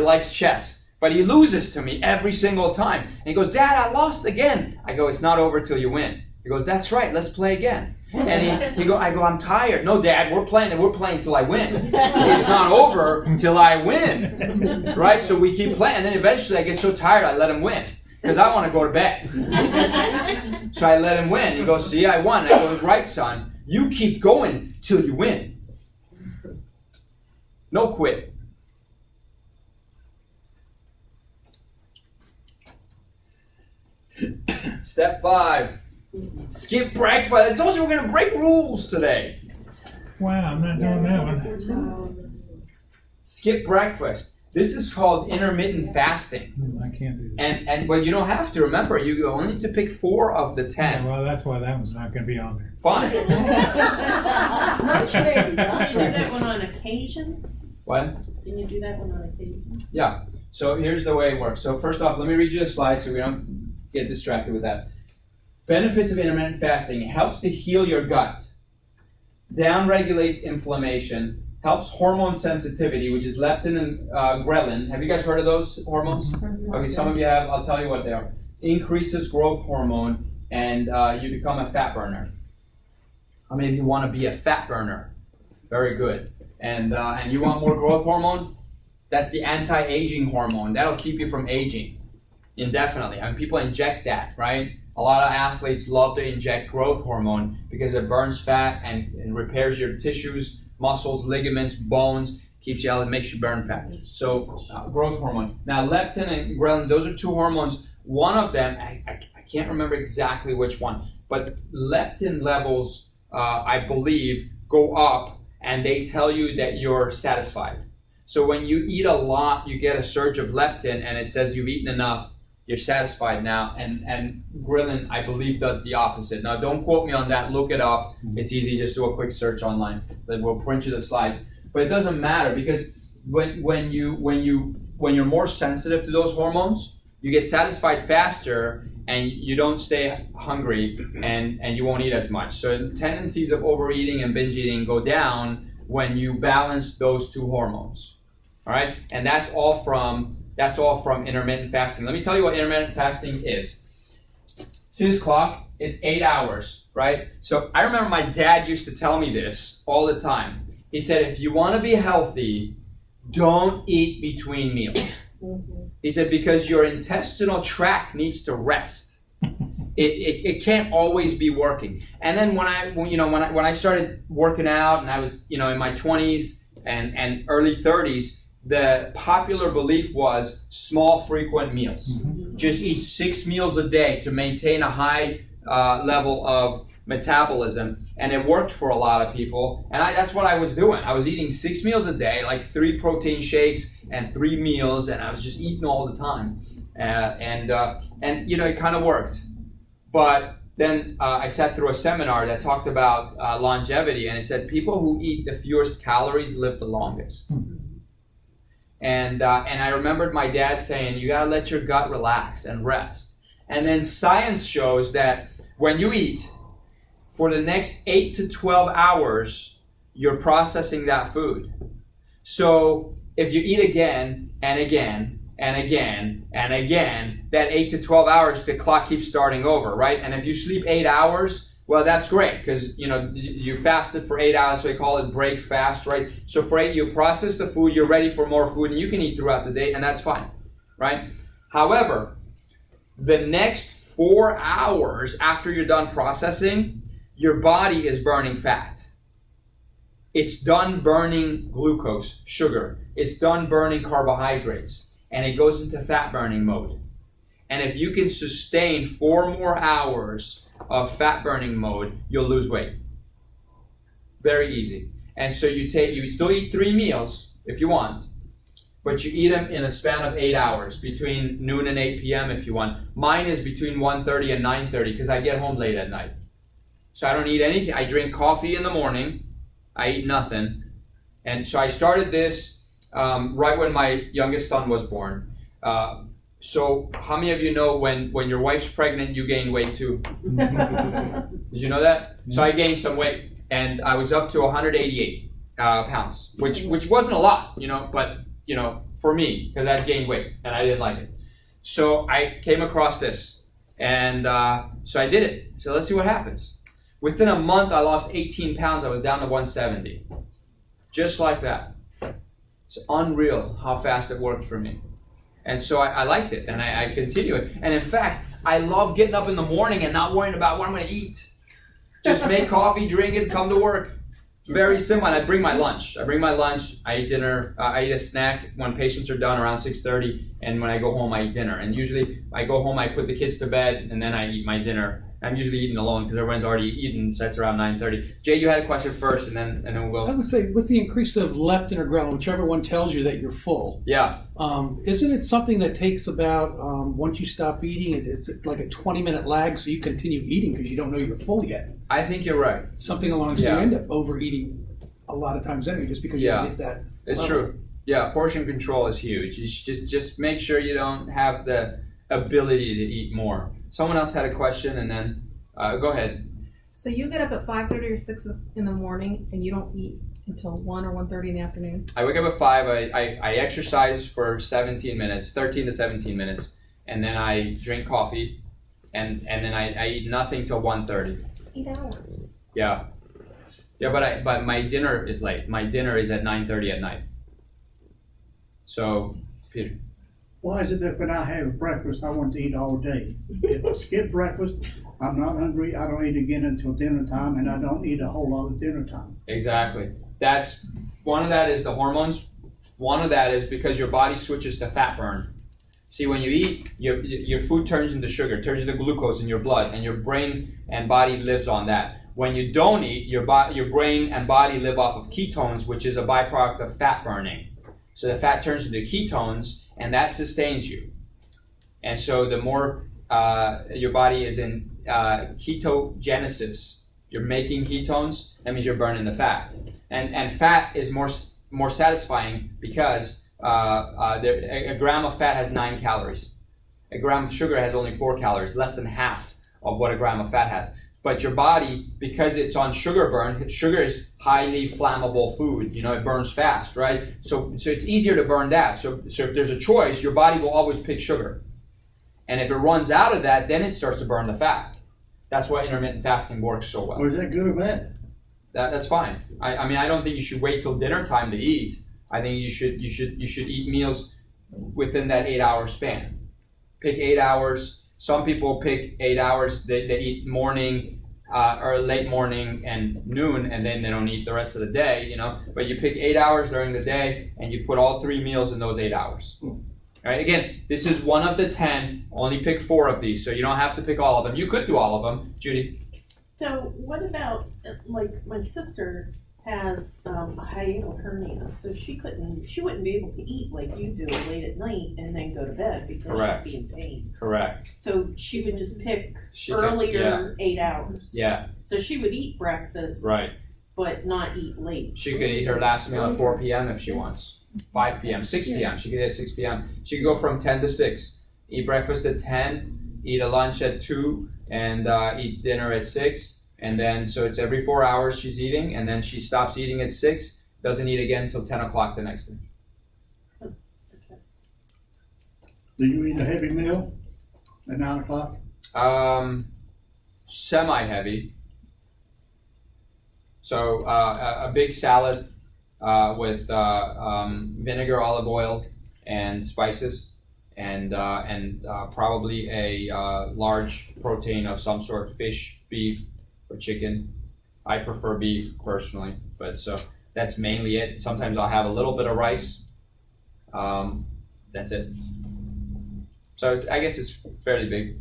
likes chess. But he loses to me every single time. And he goes, Dad, I lost again. I go, it's not over till you win. He goes, that's right, let's play again. And I go, I'm tired. No, Dad, we're playing till I win. It's not over till I win. Right? So we keep playing. And then eventually I get so tired I let him win. Because I want to go to bed. So I let him win. He goes, see, I won. And I go, right, son. You keep going till you win. No quit. Step 5. Skip breakfast. I told you we're going to break rules today. Wow, I'm not doing that one. Skip breakfast. This is called intermittent fasting. I can't do that. But you don't have to. Remember, you only need to pick 4 of the 10. Yeah, well, that's why that one's not going to be on there. Fine. Can you do that one on occasion? What? Can you do that one on occasion? Yeah. So here's the way it works. So first off, let me read you the slide so we don't get distracted with that. Benefits of intermittent fasting. It helps to heal your gut. Downregulates inflammation. Helps hormone sensitivity, which is leptin and ghrelin. Have you guys heard of those hormones? Okay, some of you have. I'll tell you what they are. Increases growth hormone, and you become a fat burner. How many of you want to be a fat burner? Very good. And you want more growth hormone? That's the anti-aging hormone. That'll keep you from aging indefinitely. I mean, people inject that, right? A lot of athletes love to inject growth hormone because it burns fat and repairs your tissues, muscles, ligaments, bones, keeps you out, makes you burn fat. So growth hormone. Now leptin and ghrelin, those are 2 hormones. One of them, I can't remember exactly which one, but leptin levels, I believe, go up and they tell you that you're satisfied. So when you eat a lot, you get a surge of leptin and it says you've eaten enough, you're satisfied now. And ghrelin, I believe, does the opposite. Now don't quote me on that, look it up. It's easy, just do a quick search online. Then we'll print you the slides. But it doesn't matter because when you're more sensitive to those hormones, you get satisfied faster and you don't stay hungry and you won't eat as much. So the tendencies of overeating and binge eating go down when you balance those 2 hormones. All right? And that's all from intermittent fasting. Let me tell you what intermittent fasting is. See this clock? It's 8 hours, right? So I remember my dad used to tell me this all the time. He said, if you want to be healthy, don't eat between meals. He said, because your intestinal tract needs to rest. it can't always be working. And then when I started working out and I was in my 20s and early 30s, the popular belief was small frequent meals. Just eat 6 meals a day to maintain a high level of metabolism, and it worked for a lot of people. And that's what I was doing. I was eating 6 meals a day, like 3 protein shakes and 3 meals, and I was just eating all the time. And it kind of worked. But then I sat through a seminar that talked about longevity, and it said people who eat the fewest calories live the longest. And I remembered my dad saying, you gotta let your gut relax and rest. And then science shows that when you eat, for the next 8 to 12 hours, you're processing that food. So if you eat again and again and again and again, that 8 to 12 hours, the clock keeps starting over, right? And if you sleep 8 hours, well, that's great, because you fasted for 8 hours, so they call it break fast, right? So for 8, you process the food, you're ready for more food, and you can eat throughout the day, and that's fine, right? However, the next 4 hours after you're done processing, your body is burning fat. It's done burning glucose, sugar. It's done burning carbohydrates, and it goes into fat burning mode. And if you can sustain 4 more hours of fat burning mode, you'll lose weight. Very easy. And so you still eat 3 meals if you want, but you eat them in a span of 8 hours, between noon and 8 p.m. if you want. Mine is between 1:30 and 9:30 because I get home late at night. So I don't eat anything. I drink coffee in the morning. I eat nothing. And so I started this right when my youngest son was born. So how many of you know when your wife's pregnant, you gain weight too? Did you know that? So I gained some weight, and I was up to 188 pounds, which wasn't a lot, but for me, because I'd gained weight and I didn't like it. So I came across this, and so I did it. So let's see what happens. Within a month, I lost 18 pounds. I was down to 170. Just like that. It's unreal how fast it worked for me. And so I liked it, and I continue it. And in fact, I love getting up in the morning and not worrying about what I'm going to eat. Just make coffee, drink it, come to work. Very simple. And I bring my lunch. I eat dinner. I eat a snack when patients are done around 6:30. And when I go home, I eat dinner. And usually I go home, I put the kids to bed, and then I eat my dinner. I'm usually eating alone because everyone's already eaten, so that's around 9:30. Jay, you had a question first, and then we'll go. I would say, with the increase of leptin or ghrelin, whichever one tells you that you're full. Yeah. Isn't it something that takes about, once you stop eating, it's like a 20-minute lag, so you continue eating because you don't know you're full yet? I think you're right. Something along, so you end up overeating a lot of times anyway, just because you get that. It's level. true. Yeah, portion control is huge. You should just make sure you don't have the ability to eat more. Someone else had a question, and then go ahead. So you get up at 5:30 or 6 in the morning, and you don't eat until 1 or 1:30 in the afternoon? I wake up at 5. I exercise for 13 to 17 minutes, and then I drink coffee, and then I eat nothing till 1:30. 8 hours. Yeah. Yeah, but my dinner is late. My dinner is at 9:30 at night. So, Peter. Why is it that when I have breakfast, I want to eat all day? If I skip breakfast, I'm not hungry. I don't eat again until dinner time, and I don't eat a whole lot at dinner time. Exactly. That's one of that is the hormones. One of that is because your body switches to fat burn. See, when you eat, your food turns into sugar, turns into glucose in your blood, and your brain and body lives on that. When you don't eat, your brain and body live off of ketones, which is a byproduct of fat burning. So the fat turns into ketones, and that sustains you. And so the more your body is in ketogenesis, you're making ketones, that means you're burning the fat. And fat is more satisfying because a gram of fat has 9 calories. A gram of sugar has only 4 calories, less than half of what a gram of fat has. But your body, because it's on sugar burn, sugar is highly flammable food. It burns fast, right? So it's easier to burn that. So if there's a choice, your body will always pick sugar. And if it runs out of that, then it starts to burn the fat. That's why intermittent fasting works so well. Or is that good or bad? That's fine. I don't think you should wait till dinner time to eat. I think you should eat meals within that 8-hour span. Pick 8 hours. Some people pick 8 hours. They eat morning or late morning and noon, and then they don't eat the rest of the day, you know. But you pick 8 hours during the day, and you put all 3 meals in those 8 hours. All right. Again, this is one of the 10. Only pick 4 of these, so you don't have to pick all of them. You could do all of them, Judy. So what about, like, my sister has a hiatal hernia, so she wouldn't be able to eat like you do late at night and then go to bed because Correct. she'd be in pain. Correct. So she would just pick She could- earlier 8 hours. Yeah. So she would eat breakfast, Right. but not eat late. She could eat her last meal at 4 p.m. if she wants. 5 p.m., 6 p.m. She could eat at 6 p.m. She could go from 10 to 6. Eat breakfast at 10, eat a lunch at 2, and eat dinner at 6. And then, so it's every 4 hours she's eating, and then she stops eating at 6, doesn't eat again until 10 o'clock the next day. Do you eat a heavy meal at 9 o'clock? Semi-heavy. So a big salad with vinegar, olive oil, and spices, and probably a large protein of some sort, fish, beef, or chicken. I prefer beef personally, but so that's mainly it. Sometimes I'll have a little bit of rice. That's it. So I guess it's fairly big.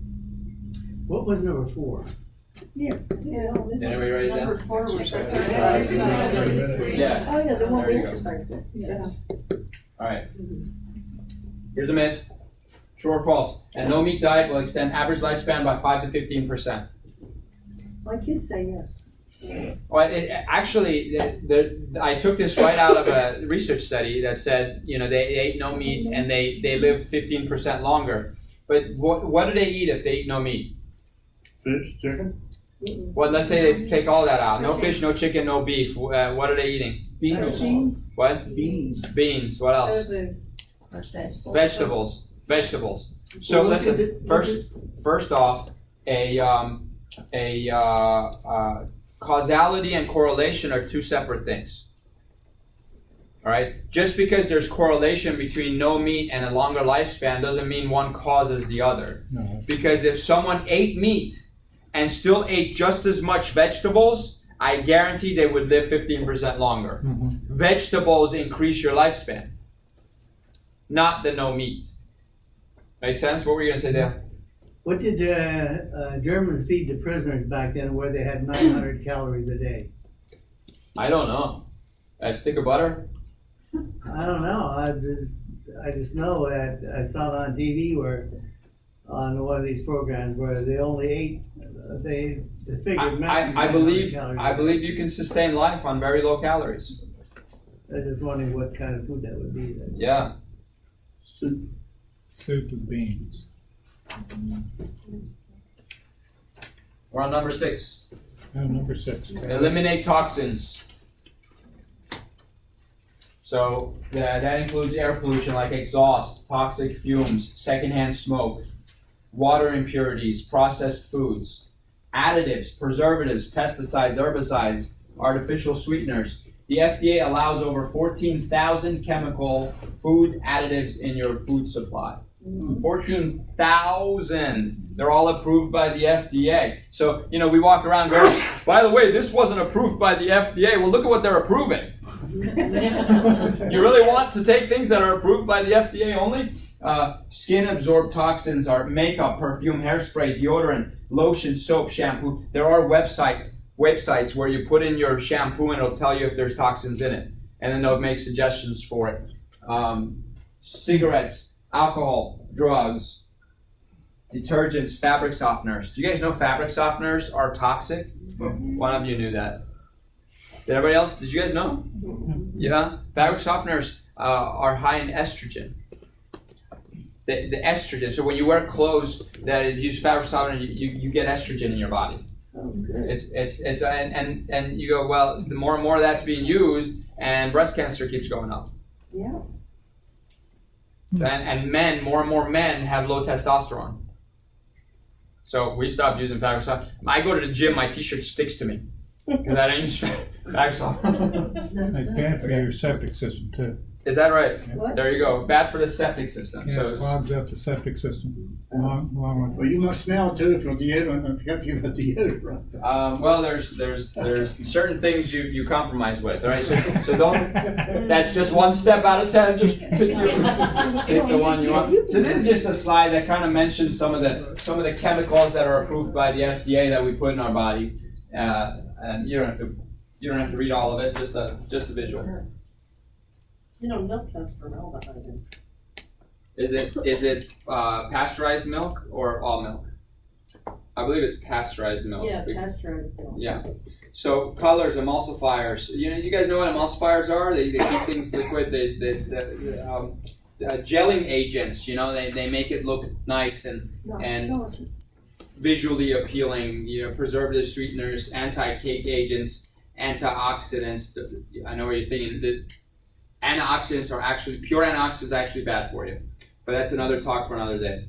What was number 4? Yeah, no, this Did is anybody write it Number down? 4 was Exercise. Yes. Oh, yeah, the one There we you go. exercised in. Yeah. All right. Here's a myth. True or false? A no meat diet will extend average lifespan by 5 to 15%. My kids say yes. Well, actually, I took this right out of a research study that said, you know, they ate no meat and they lived 15% longer. But what do they eat if they eat no meat? Fish, chicken? Well, let's say they take all that out. No fish, no chicken, no beef. What are they eating? Beans. What? Beans. Beans. What else? Vegetables. Vegetables. So Well, listen. First off, causality and correlation are two separate things. All right. Just because there's correlation between no meat and a longer lifespan doesn't mean one causes the other. No. Because if someone ate meat and still ate just as much vegetables, I guarantee they would live 15% longer. Mm-hmm. Vegetables increase your lifespan, not the no meat. Make sense? What were you going to say there? What did Germans feed the prisoners back then where they had 900 calories a day? I don't know. A stick of butter? I don't know. I just know that I saw it on TV where on one of these programs where they only ate they figured I believe you can sustain life on very low calories. I was just wondering what kind of food that would be. Then. Yeah. Soup. Soup with beans. We're on number 6. Oh, number 6. Eliminate toxins. So that includes air pollution like exhaust, toxic fumes, secondhand smoke, water impurities, processed foods, additives, preservatives, pesticides, herbicides, artificial sweeteners. The FDA allows over 14,000 chemical food additives in your food supply. 14,000. They're all approved by the FDA. So, you know, we walk around going, by the way, this wasn't approved by the FDA. Well, look at what they're approving. You really want to take things that are approved by the FDA only? Skin-absorbed toxins are makeup, perfume, hairspray, deodorant, lotion, soap, shampoo. There are websites where you put in your shampoo and it'll tell you if there's toxins in it. And then they'll make suggestions for it. Cigarettes, alcohol, drugs, detergents, fabric softeners. Do you guys know fabric softeners are toxic? One of you knew that. Did everybody else? Did you guys know? Yeah. Fabric softeners are high in estrogen. The estrogen. So when you wear clothes that use fabric softener, you get estrogen in your body. Oh, good. It's and you go, well, the more and more of that's being used, and breast cancer keeps going up. Yeah. And men, more and more men have low testosterone. So we stopped using fabric softener. I go to the gym, my t-shirt sticks to me because I don't use Excellent. It's bad for your septic system too. Is that right? What? There you go. Bad for the septic system. Yeah, So it it's- clogs up the septic system along with. Well, you must smell too for deodorant. I forgot you got deodorant. well, there's certain things you compromise with, all right? So don't. That's just one step out of 10. Just pick the one you want. So this is just a slide that kind of mentions some of the chemicals that are approved by the FDA that we put in our body, and you don't have to read all of it. Just a visual. You know, milk has formaldehyde in it. Is it pasteurized milk or all milk? I believe it's pasteurized milk. Yeah, pasteurized milk. Yeah. So colors, emulsifiers. You guys know what emulsifiers are? They keep things liquid. Gelling agents. They make it look nice and visually appealing. Preservative sweeteners, anti-cake agents, antioxidants. I know what you're thinking. Pure antioxidants are actually bad for you, but that's another talk for another day.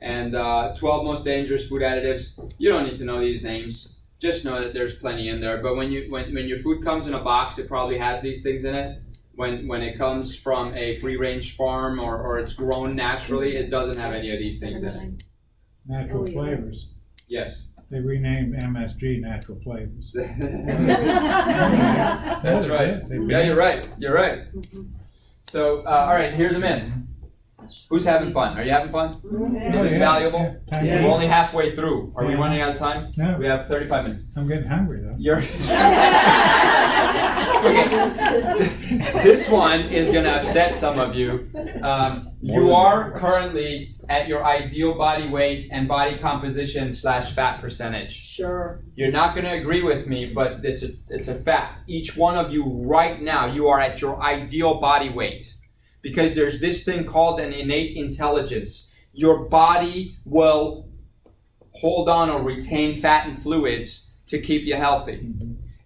And 12 most dangerous food additives. You don't need to know these names. Just know that there's plenty in there. But when your food comes in a box, it probably has these things in it. When it comes from a free-range farm or it's grown naturally, it doesn't have any of these things in it. Natural flavors. Yes. They renamed MSG Natural Flavors. That's right. Yeah, you're right. You're right. So, all right, here's a myth. Who's having fun? Are you having fun? Yeah. Is this valuable? Yeah. We're only halfway through. Are we running out of time? No, We have 35 minutes. I'm getting hungry though. You're Okay. This one is going to upset some of you. You are currently at your ideal body weight and body composition / fat percentage. Sure. You're not going to agree with me, but it's a fact. Each one of you right now, you are at your ideal body weight. Because there's this thing called an innate intelligence. Your body will hold on or retain fat and fluids to keep you healthy.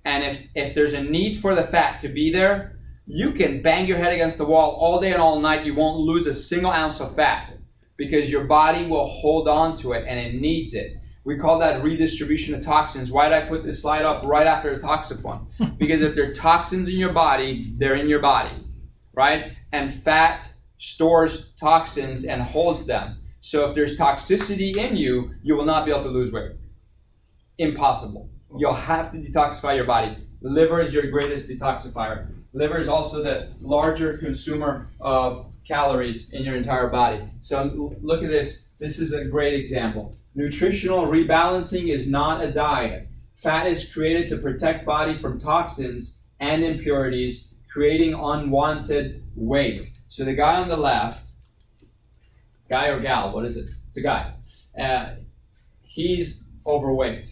And if there's a need for the fat to be there, you can bang your head against the wall all day and all night. You won't lose a single ounce of fat because your body will hold on to it and it needs it. We call that redistribution of toxins. Why did I put this slide up right after the toxic one? Because if there are toxins in your body, they're in your body, right? And fat stores toxins and holds them. So if there's toxicity in you, you will not be able to lose weight. Impossible. You'll have to detoxify your body. Liver is your greatest detoxifier. Liver is also the larger consumer of calories in your entire body. So look at this. This is a great example. Nutritional rebalancing is not a diet. Fat is created to protect body from toxins and impurities, creating unwanted weight. So the guy on the left, guy or gal, what is it? It's a guy. He's overweight.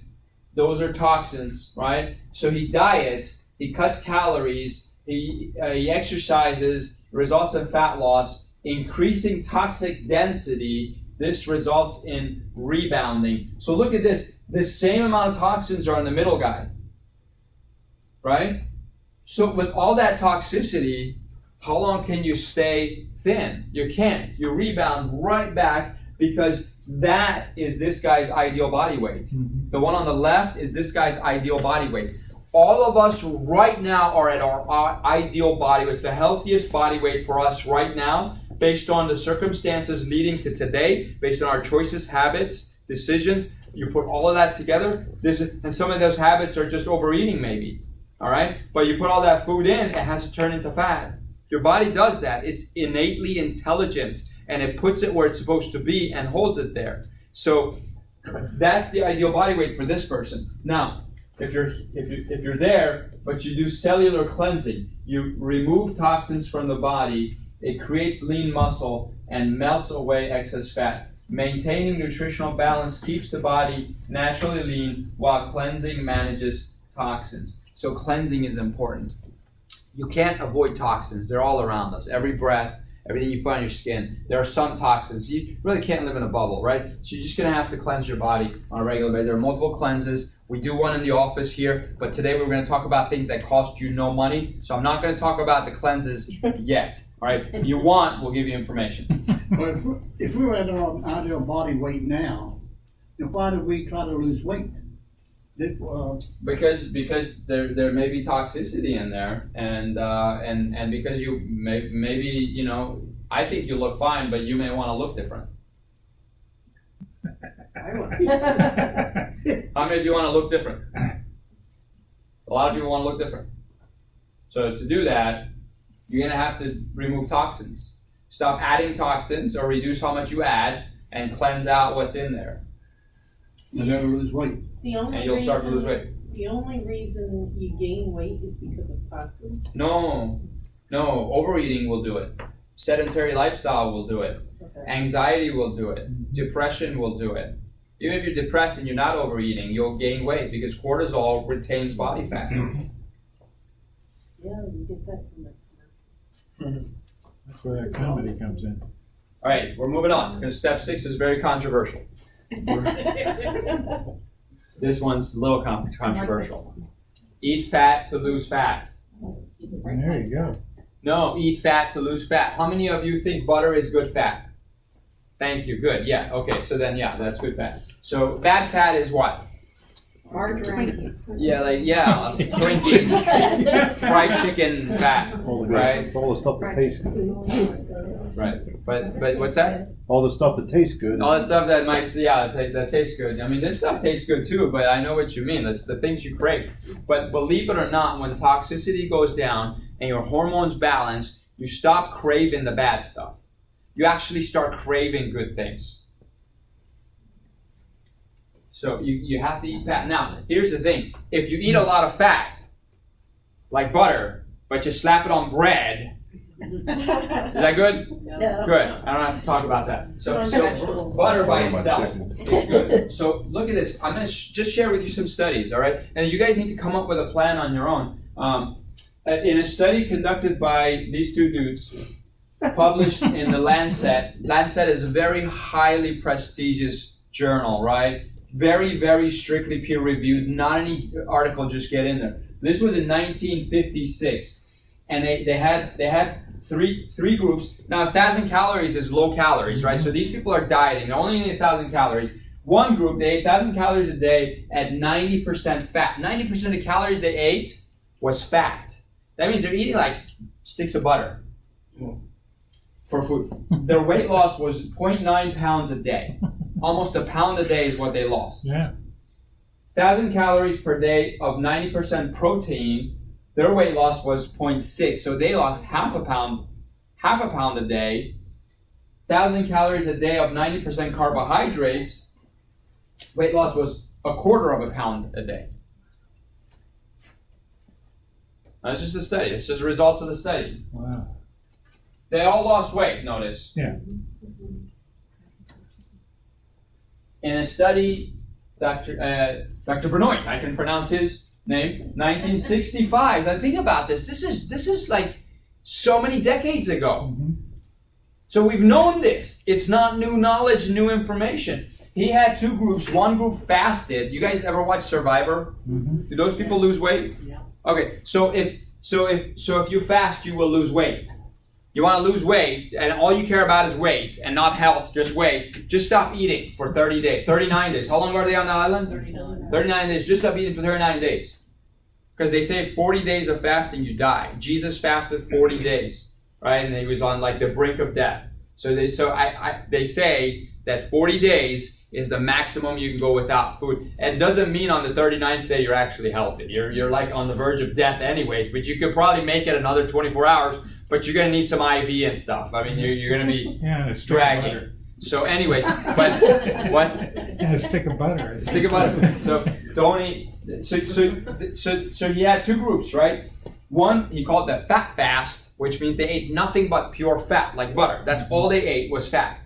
Those are toxins, right? So he diets, he cuts calories, he exercises, results in fat loss, increasing toxic density. This results in rebounding. So look at this. The same amount of toxins are in the middle guy, right? So with all that toxicity, how long can you stay thin? You can't. You rebound right back because that is this guy's ideal body weight. The one on the left is this guy's ideal body weight. All of us right now are at our ideal body weight. It's the healthiest body weight for us right now based on the circumstances leading to today, based on our choices, habits, decisions. You put all of that together, and some of those habits are just overeating maybe, all right? But you put all that food in, it has to turn into fat. Your body does that. It's innately intelligent, and it puts it where it's supposed to be and holds it there. So that's the ideal body weight for this person. Now, if you're there, but you do cellular cleansing, you remove toxins from the body, it creates lean muscle and melts away excess fat. Maintaining nutritional balance keeps the body naturally lean while cleansing manages toxins. So cleansing is important. You can't avoid toxins. They're all around us. Every breath, everything you put on your skin. There are some toxins. You really can't live in a bubble, right? So you're just going to have to cleanse your body on a regular basis. There are multiple cleanses. We do one in the office here, but today we're going to talk about things that cost you no money. So I'm not going to talk about the cleanses yet. All right? If you want, we'll give you information. But if we're at our ideal body weight now, then why do we try to lose weight? Because there may be toxicity in there, and because you maybe you know, I think you look fine, but you may want to look different. How many of you want to look different? A lot of people want to look different. So to do that, you're going to have to remove toxins. Stop adding toxins or reduce how much you add and cleanse out what's in there. You never lose weight. And you'll start to lose weight. The only reason you gain weight is because of toxins. No, overeating will do it. Sedentary lifestyle will do it. Okay. Anxiety will do it. Depression will do it. Even if you're depressed and you're not overeating, you'll gain weight because cortisol retains body fat. Yeah, you get that from the That's where that comedy comes in. All right, we're moving on because step 6 is very controversial. This one's a little controversial. Eat fat to lose fat. There you go. No, eat fat to lose fat. How many of you think butter is good fat? Thank you. Good. Yeah. Okay. So then, yeah, that's good fat. So bad fat is what? Twinkies. Yeah, Twinkies, fried chicken fat, right? All the stuff that tastes good. Right. But what's that? All the stuff that tastes good. All the stuff that that tastes good. I mean, this stuff tastes good too, but I know what you mean. That's the things you crave. But believe it or not, when toxicity goes down and your hormones balance, you stop craving the bad stuff. You actually start craving good things. So you have to eat fat. Now, here's the thing. If you eat a lot of fat, like butter, but you slap it on bread, is that good? No. Good. I don't have to talk about that. So butter by itself is good. So look at this. I'm going to just share with you some studies, all right? And you guys need to come up with a plan on your own. In a study conducted by these two dudes, published in the Lancet. Lancet is a very highly prestigious journal, right? Very, very strictly peer-reviewed. Not any article just get in there. This was in 1956, and they had three groups. Now, 1,000 calories is low calories, right? So these people are dieting. They only need 1,000 calories. One group, they ate 1,000 calories a day at 90% fat. 90% of the calories they ate was fat. That means they're eating like sticks of butter for food. Their weight loss was 0.9 pounds a day. Almost a pound a day is what they lost. Yeah. 1,000 calories per day of 90% protein, their weight loss was 0.6. So they lost half a pound a day. 1,000 calories a day of 90% carbohydrates, weight loss was a quarter of a pound a day. That's just a study. It's just results of the study. Wow. They all lost weight, notice. Yeah. In a study, Dr. Benoit, I can pronounce his name, 1965. Now think about this. This is like so many decades ago. Mm-hmm. So we've known this. It's not new knowledge, new information. He had two groups. One group fasted. You guys ever watch Survivor? Mm-hmm. Do those people lose weight? Yeah. Okay. So if you fast, you will lose weight. You want to lose weight, and all you care about is weight and not health, just weight. Just stop eating for 30 days, 39 days. How long are they on the island? 39. 39 days. Just stop eating for 39 days. Because they say 40 days of fasting, you die. Jesus fasted 40 days, right? And he was on like the brink of death. So they say that 40 days is the maximum you can go without food. It doesn't mean on the 39th day you're actually healthy. You're like on the verge of death anyways, but you could probably make it another 24 hours. But you're going to need some IV and stuff. I mean, you're going to be dragging. So anyways, but what? And a stick of butter. Stick of butter. So don't eat. So he had two groups, right? One, he called the fat fast, which means they ate nothing but pure fat, like butter. That's all they ate was fat.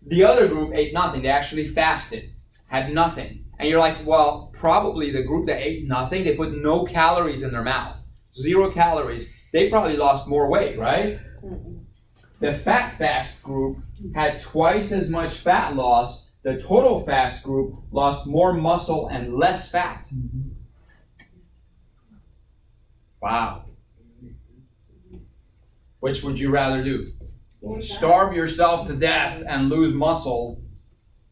The other group ate nothing. They actually fasted, had nothing. And you're like, well, probably the group that ate nothing, they put no calories in their mouth. 0 calories. They probably lost more weight, right? The fat fast group had twice as much fat loss. The total fast group lost more muscle and less fat. Wow. Which would you rather do? Starve yourself to death and lose muscle,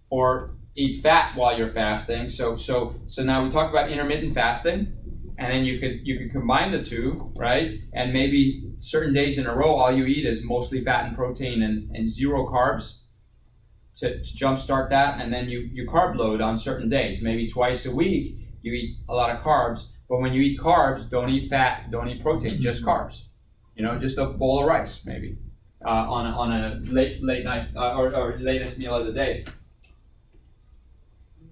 or eat fat while you're fasting. So now we talk about intermittent fasting, and then you could combine the two, right? And maybe certain days in a row, all you eat is mostly fat and protein and zero carbs to jumpstart that, and then you carb load on certain days. Maybe twice a week you eat a lot of carbs, but when you eat carbs, don't eat fat, don't eat protein, just carbs. Just a bowl of rice maybe on a late night or latest meal of the day.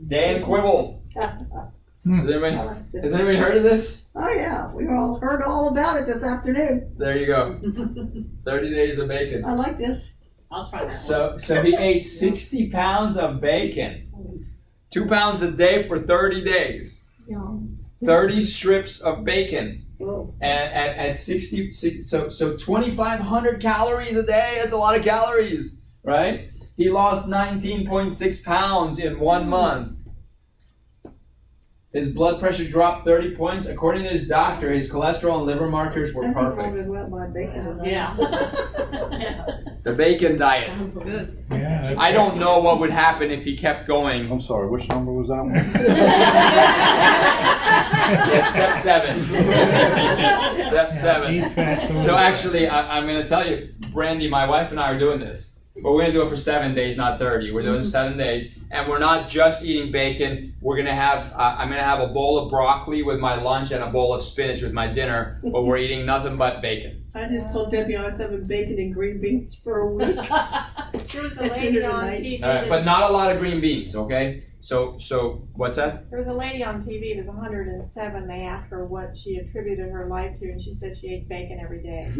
Dan Quibble. Has anybody heard of this? Oh yeah, we all heard all about it this afternoon. There you go. 30 days of bacon. I like this. I'll try that. So he ate 60 pounds of bacon, 2 pounds a day for 30 days. 30 strips of bacon. Whoa. At 60, so 2,500 calories a day. That's a lot of calories, right? He lost 19.6 pounds in 1 month. His blood pressure dropped 30 points. According to his doctor, his cholesterol and liver markers were perfect. Yeah. The bacon diet. Sounds good. Yeah, I don't know what would happen if he kept going. I'm sorry, which number was that one? Yeah, step 7. Step 7. eat fat. So actually, I'm going to tell you, Brandy, my wife and I are doing this. But we're going to do it for 7 days, not 30. We're doing 7 days. And we're not just eating bacon. We're going to have, I'm going to have a bowl of broccoli with my lunch and a bowl of spinach with my dinner. But we're eating nothing but bacon. I just told Debbie I was having bacon and green beans for a week. There was a lady on TV. But not a lot of green beans, okay? So what's that? There was a lady on TV, it was 107. They asked her what she attributed her life to, and she said she ate bacon every day.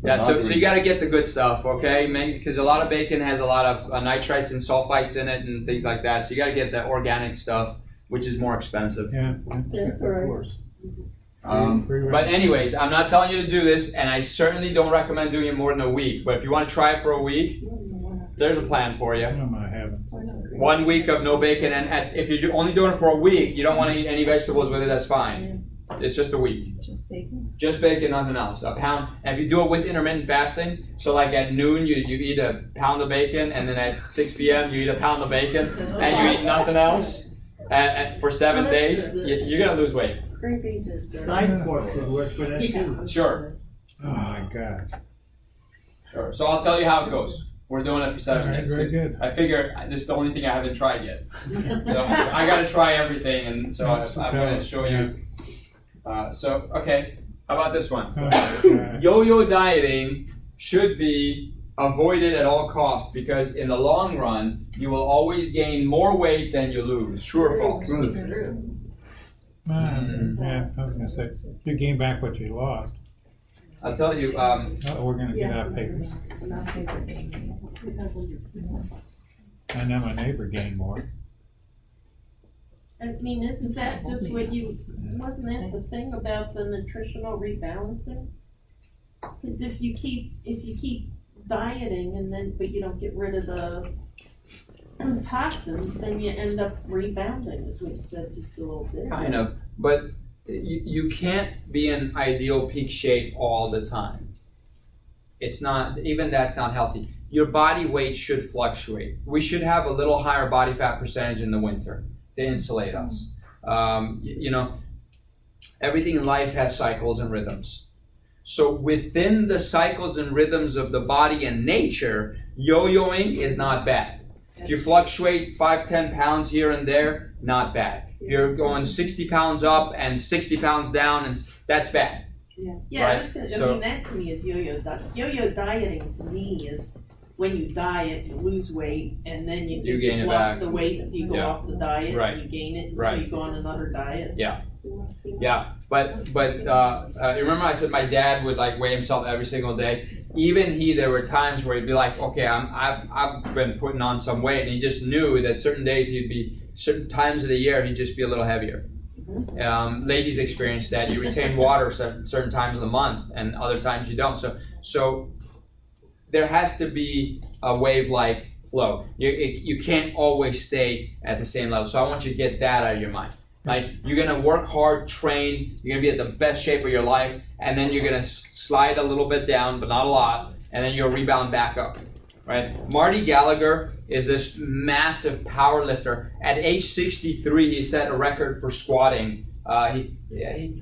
Yeah, so you got to get the good stuff, okay? Because a lot of bacon has a lot of nitrites and sulfites in it and things like that. So you got to get the organic stuff, which is more expensive. Yeah, That's right. But anyways, I'm not telling you to do this, and I certainly don't recommend doing it more than a week. But if you want to try it for a week, there's a plan for you. Oh my heavens. 1 week of no bacon, and if you're only doing it for a week, you don't want to eat any vegetables with it, that's fine. It's just a week. Just bacon. Just bacon, nothing else. A pound. And if you do it with intermittent fasting, so like at noon you eat a pound of bacon, and then at 6 p.m. you eat a pound of bacon, and you eat nothing else for 7 days, you're going to lose weight. Green beans is good. Side course would work for that too. Sure. Oh my God. Sure. So I'll tell you how it goes. We're doing it for 7 All right, days. very good. I figure this is the only thing I haven't tried yet. So I got to try everything, and so I'm going to show you. Okay. How about this one? Oh my God. Yo-yo dieting should be avoided at all costs because in the long run, you will always gain more weight than you lose. True or false? Yeah, I was gonna say, you gain back what you lost. I'll tell you. We're gonna get out papers. I know my neighbor gained more. I mean, isn't that just what wasn't that the thing about the nutritional rebalancing? Because if you keep dieting but you don't get rid of the toxins, then you end up rebounding, as we said just a little bit. Kind of, but you can't be in ideal peak shape all the time. It's not, even that's not healthy. Your body weight should fluctuate. We should have a little higher body fat percentage in the winter to insulate us. Everything in life has cycles and rhythms. So within the cycles and rhythms of the body and nature, yo-yoing is not bad. If you fluctuate 5-10 pounds here and there, not bad. If you're going 60 pounds up and 60 pounds down, and that's bad. Yeah, Right? I So- mean, that to me is yo-yo dieting. Yo-yo dieting for me is when you diet, you lose weight, and then you gain it lost back. the weight, so you go Yeah. off the diet, Right. and you gain it, so Right. you go on another diet. Yeah, but remember I said my dad would like weigh himself every single day. Even there were times where he'd be like, okay, I've been putting on some weight, and he just knew that certain days certain times of the year he'd just be a little heavier. Ladies experience that. You retain water certain times of the month, and other times you don't. So there has to be a wave-like flow. You can't always stay at the same level. So I want you to get that out of your mind. Like, you're gonna work hard, train, you're gonna be at the best shape of your life, and then you're gonna slide a little bit down, but not a lot, and then you'll rebound back up. right? Marty Gallagher is this massive power lifter. At age 63, he set a record for squatting.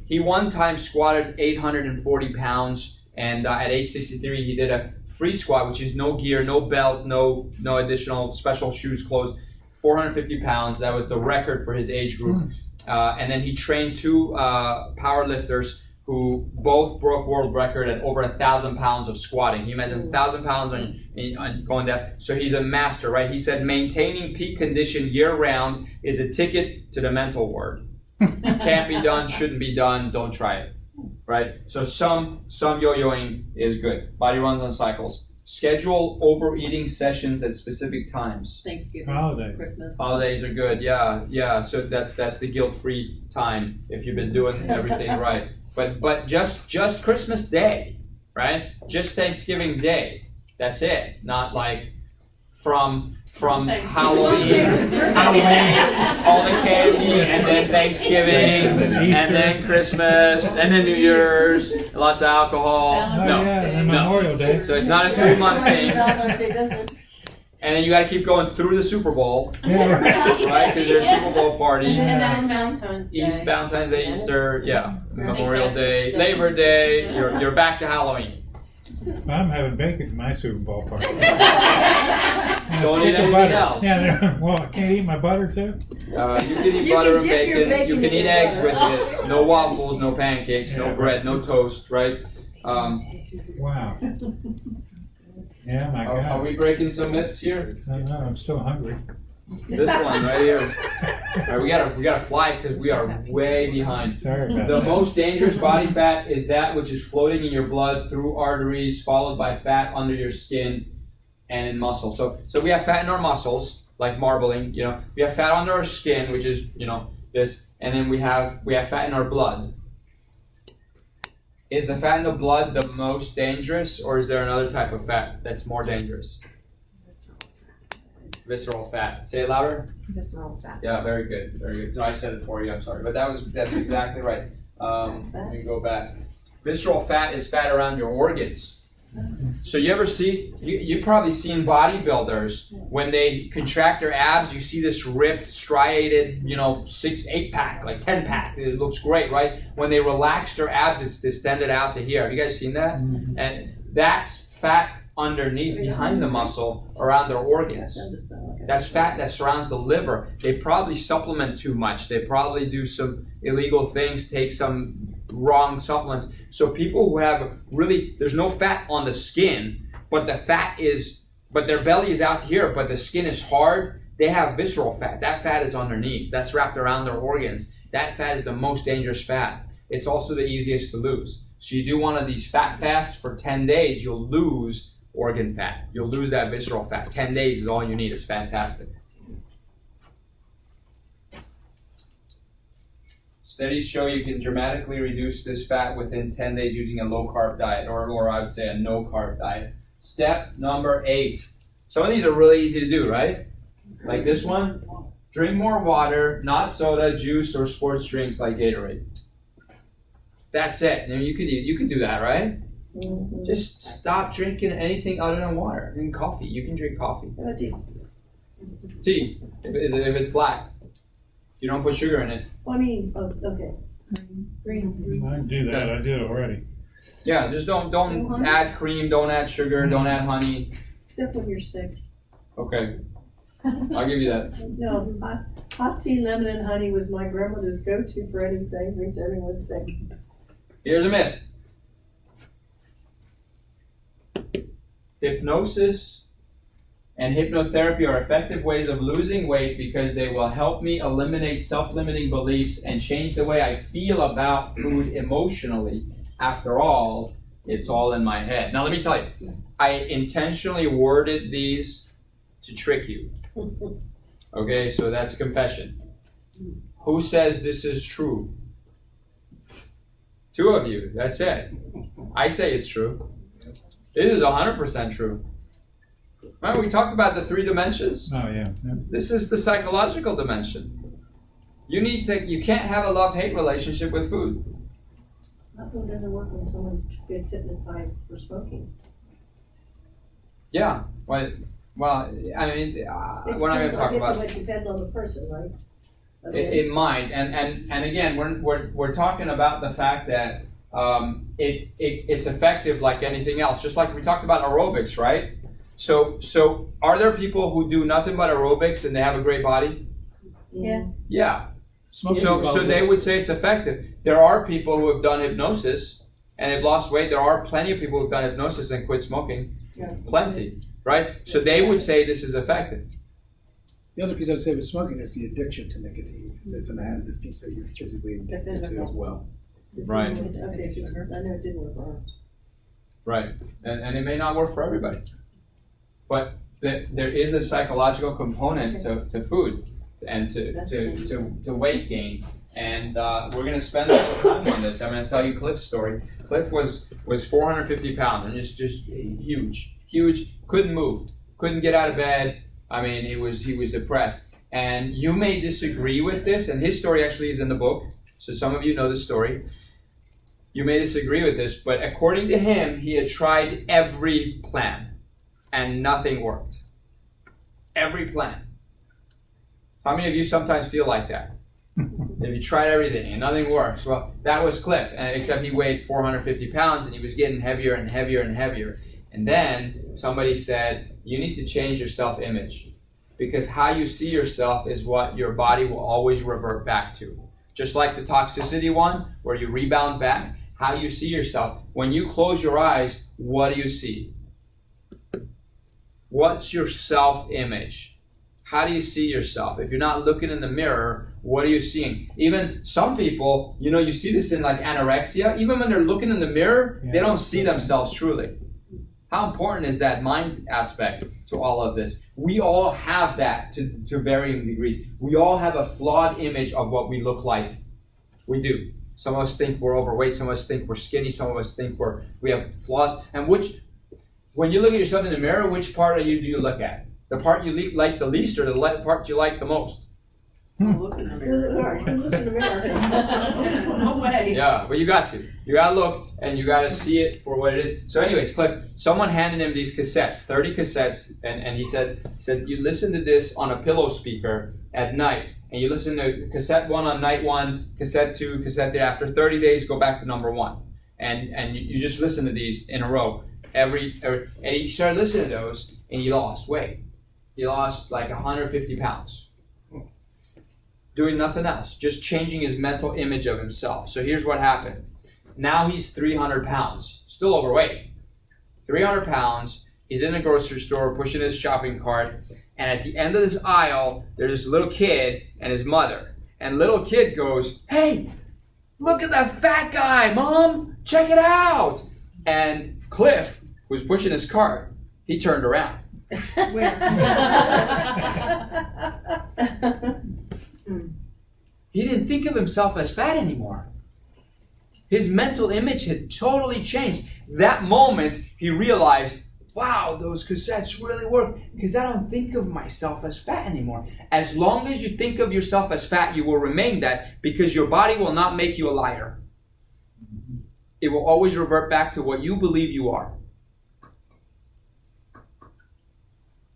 He one time squatted 840 pounds, and at age 63, he did a free squat, which is no gear, no belt, no additional special shoes, clothes, 450 pounds. That was the record for his age group. And then he trained two power lifters who both broke world record at over 1,000 pounds of squatting. He imagines 1,000 pounds on going down. So he's a master, right? He said maintaining peak condition year round is a ticket to the mental ward. Can't be done, shouldn't be done, don't try it, right? So some yo-yoing is good. Body runs on cycles. Schedule overeating sessions at specific times. Thanksgiving, Holidays. Christmas. Holidays are good, yeah. So that's the guilt-free time if you've been doing everything right. But just Christmas Day, right? Just Thanksgiving Day. That's it. Not like from Halloween, all the candy, and then Thanksgiving, and then Christmas, and then New Year's, lots of alcohol. No. And Memorial Day. So it's not a 3-month thing. And then you got to keep going through the Super Bowl, right? Because there's a Super Bowl party. And then Valentine's Day. Valentine's Day, Easter, Memorial Day, Labor Day. You're back to Halloween. I'm having bacon for my Super Bowl party. Don't eat anything else. Yeah, well, I can't eat my butter too. You can eat butter and bacon. You can eat eggs with it. No waffles, no pancakes, no bread, no toast, right? Wow. Yeah, my God. Are we breaking some myths here? No, I'm still hungry. This one right here. All right, we gotta fly because we are way behind. Sorry about The that. most dangerous body fat is that which is floating in your blood through arteries, followed by fat under your skin and in muscle. So we have fat in our muscles, like marbling. We have fat under our skin, which is this, and then we have fat in our blood. Is the fat in the blood the most dangerous, or is there another type of fat that's more dangerous? Visceral fat. Say it louder. Visceral fat. Yeah, very good, very good. So I said it for you. I'm sorry, but that's exactly right. Let me go back. Visceral fat is fat around your organs. So you ever see? You've probably seen bodybuilders when they contract their abs. You see this ripped, striated, 6-8 pack, like 10 pack. It looks great, right? When they relax their abs, it's distended out to here. Have you guys seen that? Mm-hmm. And that's fat underneath, behind the muscle, around their organs. That's fat that surrounds the liver. They probably supplement too much. They probably do some illegal things, take some wrong supplements. So people who have there's no fat on the skin, but but their belly is out here, but the skin is hard, they have visceral fat. That fat is underneath. That's wrapped around their organs. That fat is the most dangerous fat. It's also the easiest to lose. So you do one of these fat fasts for 10 days, you'll lose organ fat. You'll lose that visceral fat. 10 days is all you need. It's fantastic. Studies show you can dramatically reduce this fat within 10 days using a low-carb diet, or I would say a no-carb diet. Step number 8. Some of these are really easy to do, right? Like this one. Drink more water, not soda, juice, or sports drinks like Gatorade. That's it. You can do that, right? Mm-hmm. Just stop drinking anything other than water. And coffee. You can drink coffee. Tea. If it's black. You don't put sugar in it. Okay. Green. I do that. I did it already. Yeah, just don't add cream, don't add sugar, don't add honey. Except when you're sick. Okay. I'll give you that. No, hot tea, lemon, and honey was my grandmother's go-to for anything when everyone's sick. Here's a myth. Hypnosis and hypnotherapy are effective ways of losing weight because they will help me eliminate self-limiting beliefs and change the way I feel about food emotionally. After all, it's all in my head. Now let me tell you, I intentionally worded these to trick you. Okay, so that's confession. Who says this is true? 2 of you, that's it. I say it's true. This is 100% true. Remember we talked about the 3 dimensions? Oh, yeah. This is the psychological dimension. You can't have a love-hate relationship with food. That one doesn't work when someone gets hypnotized for smoking. Yeah. Well, I mean, we're not going to talk about. It depends on the person, right? It might, and again, we're talking about the fact that it's effective like anything else. Just like we talked about aerobics, right? So are there people who do nothing but aerobics and they have a great body? Yeah. Yeah. Smoking So involves they it. would say it's effective. There are people who have done hypnosis and have lost weight. There are plenty of people who have done hypnosis and quit smoking. Yeah. Plenty, right? So they would say this is effective. The other piece I'd say with smoking is the addiction to nicotine. It's an added piece that you're physically addicted to as well. Right. Okay, I know it didn't work for her. Right, and it may not work for everybody, but there is a psychological component to food and to weight gain, and we're going to spend a little time on this. I'm going to tell you Cliff's story. Cliff was 450 pounds and just huge, couldn't move, couldn't get out of bed. I mean, he was depressed, and you may disagree with this, and his story actually is in the book, so some of you know the story. You may disagree with this, but according to him, he had tried every plan and nothing worked. Every plan. How many of you sometimes feel like that? If you tried everything and nothing works. Well, that was Cliff, except he weighed 450 pounds and he was getting heavier and heavier and heavier. And then somebody said, you need to change your self-image because how you see yourself is what your body will always revert back to. Just like the toxicity one, where you rebound back, how you see yourself. When you close your eyes, what do you see? What's your self-image? How do you see yourself? If you're not looking in the mirror, what are you seeing? Even some people, you see this in like anorexia, even when they're looking in the mirror, they don't see themselves truly. How important is that mind aspect to all of this? We all have that to varying degrees. We all have a flawed image of what we look like. We do. Some of us think we're overweight. Some of us think we're skinny. Some of us think we have flaws. And when you look at yourself in the mirror, which part of you do you look at? The part you like the least or the part you like the most? Look in the mirror. Look in the mirror. No way. Yeah, but you got to. You got to look and you got to see it for what it is. So anyways, Cliff, someone handed him these cassettes, 30 cassettes, and he said, you listen to this on a pillow speaker at night, and you listen to cassette 1 on night 1, cassette 2, cassette 3. After 30 days, go back to number 1. And you just listen to these in a row. And he started listening to those, and he lost weight. He lost like 150 pounds. Doing nothing else, just changing his mental image of himself. So here's what happened. Now he's 300 pounds, still overweight. 300 pounds, he's in a grocery store pushing his shopping cart, and at the end of this aisle, there's this little kid and his mother. And little kid goes, "Hey, look at that fat guy, Mom, check it out." And Cliff, who's pushing his cart, he turned around. He didn't think of himself as fat anymore. His mental image had totally changed. That moment, he realized, wow, those cassettes really work because I don't think of myself as fat anymore. As long as you think of yourself as fat, you will remain that because your body will not make you a liar. It will always revert back to what you believe you are.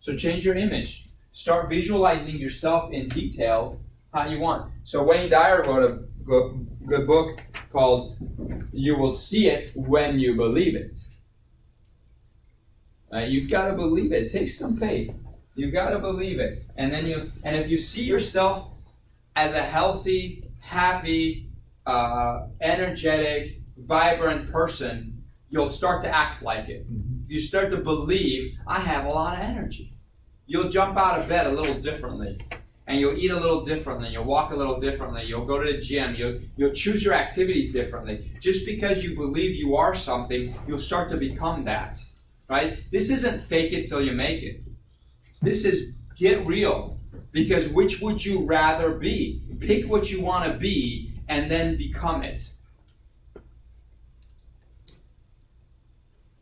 So change your image. Start visualizing yourself in detail how you want. So Wayne Dyer wrote a good book called You Will See It When You Believe It. You've got to believe it. It takes some faith. You've got to believe it. And if you see yourself as a healthy, happy, energetic, vibrant person, you'll start to act like it. You start to believe, I have a lot of energy. You'll jump out of bed a little differently. And you'll eat a little differently. You'll walk a little differently. You'll go to the gym. You'll choose your activities differently. Just because you believe you are something, you'll start to become that. Right? This isn't fake it till you make it. This is get real. Because which would you rather be? Pick what you want to be and then become it.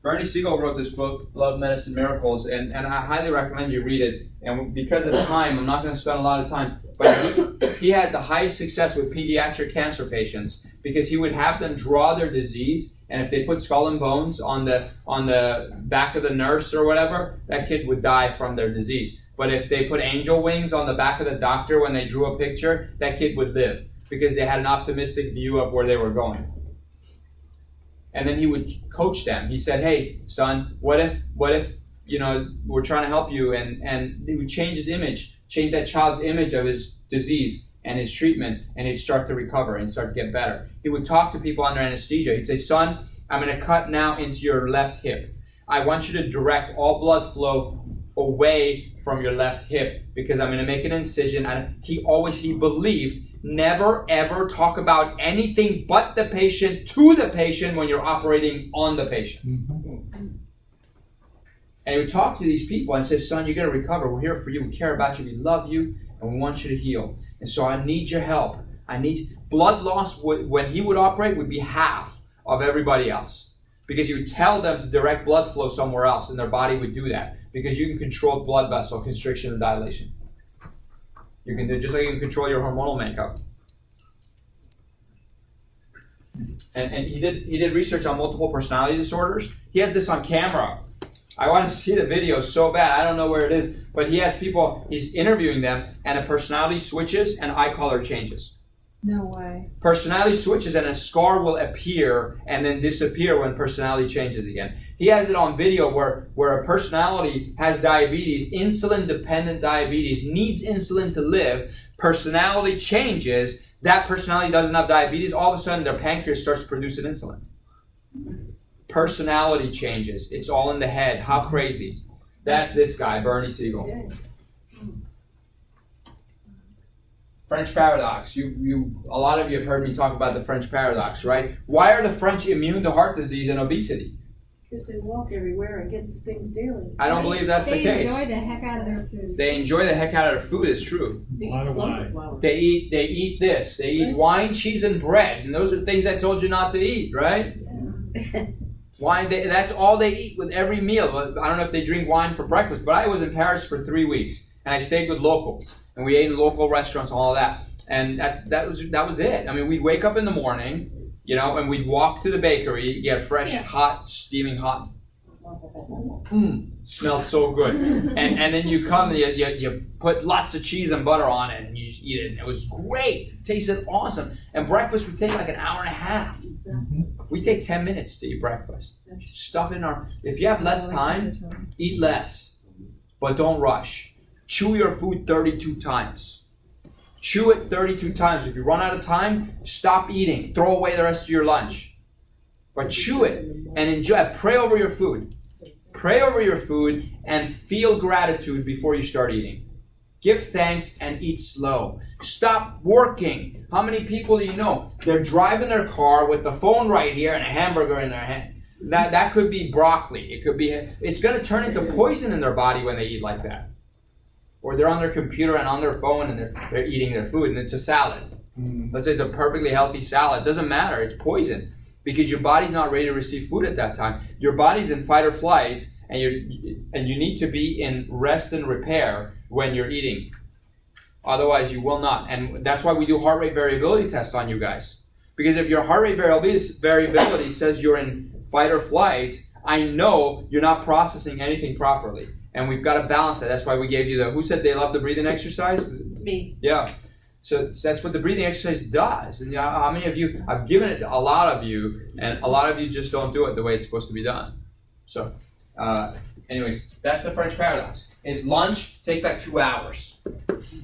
Bernie Siegel wrote this book, Love, Medicine, Miracles, and I highly recommend you read it. And because of time, I'm not going to spend a lot of time. But he had the highest success with pediatric cancer patients because he would have them draw their disease, and if they put skull and bones on the back of the nurse or whatever, that kid would die from their disease. But if they put angel wings on the back of the doctor when they drew a picture, that kid would live because they had an optimistic view of where they were going. And then he would coach them. He said, "Hey, son, what if we're trying to help you?" And he would change his image, change that child's image of his disease and his treatment, and he'd start to recover and start to get better. He would talk to people under anesthesia. He'd say, "Son, I'm going to cut now into your left hip. I want you to direct all blood flow away from your left hip because I'm going to make an incision." And he believed, never ever talk about anything but the patient to the patient when you're operating on the patient. And he would talk to these people and say, "Son, you're going to recover. We're here for you. We care about you. We love you. And we want you to heal. And so I need your help. Blood loss when he would operate would be half of everybody else. Because you would tell them to direct blood flow somewhere else, and their body would do that. Because you can control blood vessel constriction and dilation. You can do just like you can control your hormonal makeup. And he did research on multiple personality disorders. He has this on camera. I want to see the video so bad. I don't know where it is, but he has people. He's interviewing them, and a personality switches, and eye color changes. No way. Personality switches, and a scar will appear and then disappear when personality changes again. He has it on video where a personality has diabetes, insulin-dependent diabetes, needs insulin to live. Personality changes. That personality doesn't have diabetes. All of a sudden, their pancreas starts producing insulin. Personality changes. It's all in the head. How crazy. That's this guy, Bernie Siegel. French paradox. A lot of you have heard me talk about the French paradox, right? Why are the French immune to heart disease and obesity? Because they walk everywhere and get things daily. I don't believe that's the case. They enjoy the heck out of their food. They enjoy the heck out of their food, it's true. They eat this. They eat wine, cheese, and bread. And those are things I told you not to eat, right? Wine, that's all they eat with every meal. I don't know if they drink wine for breakfast, but I was in Paris for 3 weeks. And I stayed with locals. And we ate in local restaurants and all of that. And that was it. I mean, we'd wake up in the morning, and we'd walk to the bakery, get fresh, hot, steaming hot. Smelled so good. And then you come, you put lots of cheese and butter on it, and you eat it. And it was great. It tasted awesome. And breakfast would take like an hour and a half. We take 10 minutes to eat breakfast. Stuff in if you have less time, eat less. But don't rush. Chew your food 32 times. Chew it 32 times. If you run out of time, stop eating. Throw away the rest of your lunch. But chew it and enjoy it. Pray over your food. Pray over your food and feel gratitude before you start eating. Give thanks and eat slow. Stop working. How many people do you know? They're driving their car with the phone right here and a hamburger in their hand. That could be broccoli. It's going to turn into poison in their body when they eat like that. Or they're on their computer and on their phone and they're eating their food and it's a salad. Let's say it's a perfectly healthy salad. It doesn't matter. It's poison because your body's not ready to receive food at that time. Your body's in fight or flight and you need to be in rest and repair when you're eating. Otherwise, you will not. And that's why we do heart rate variability tests on you guys. Because if your heart rate variability says you're in fight or flight, I know you're not processing anything properly. And we've got to balance that. That's why we gave you who said they love the breathing exercise? Me. Yeah. So that's what the breathing exercise does. And how many of you, I've given it to a lot of you, and a lot of you just don't do it the way it's supposed to be done. So, anyways, that's the French paradox. Is lunch takes like 2 hours.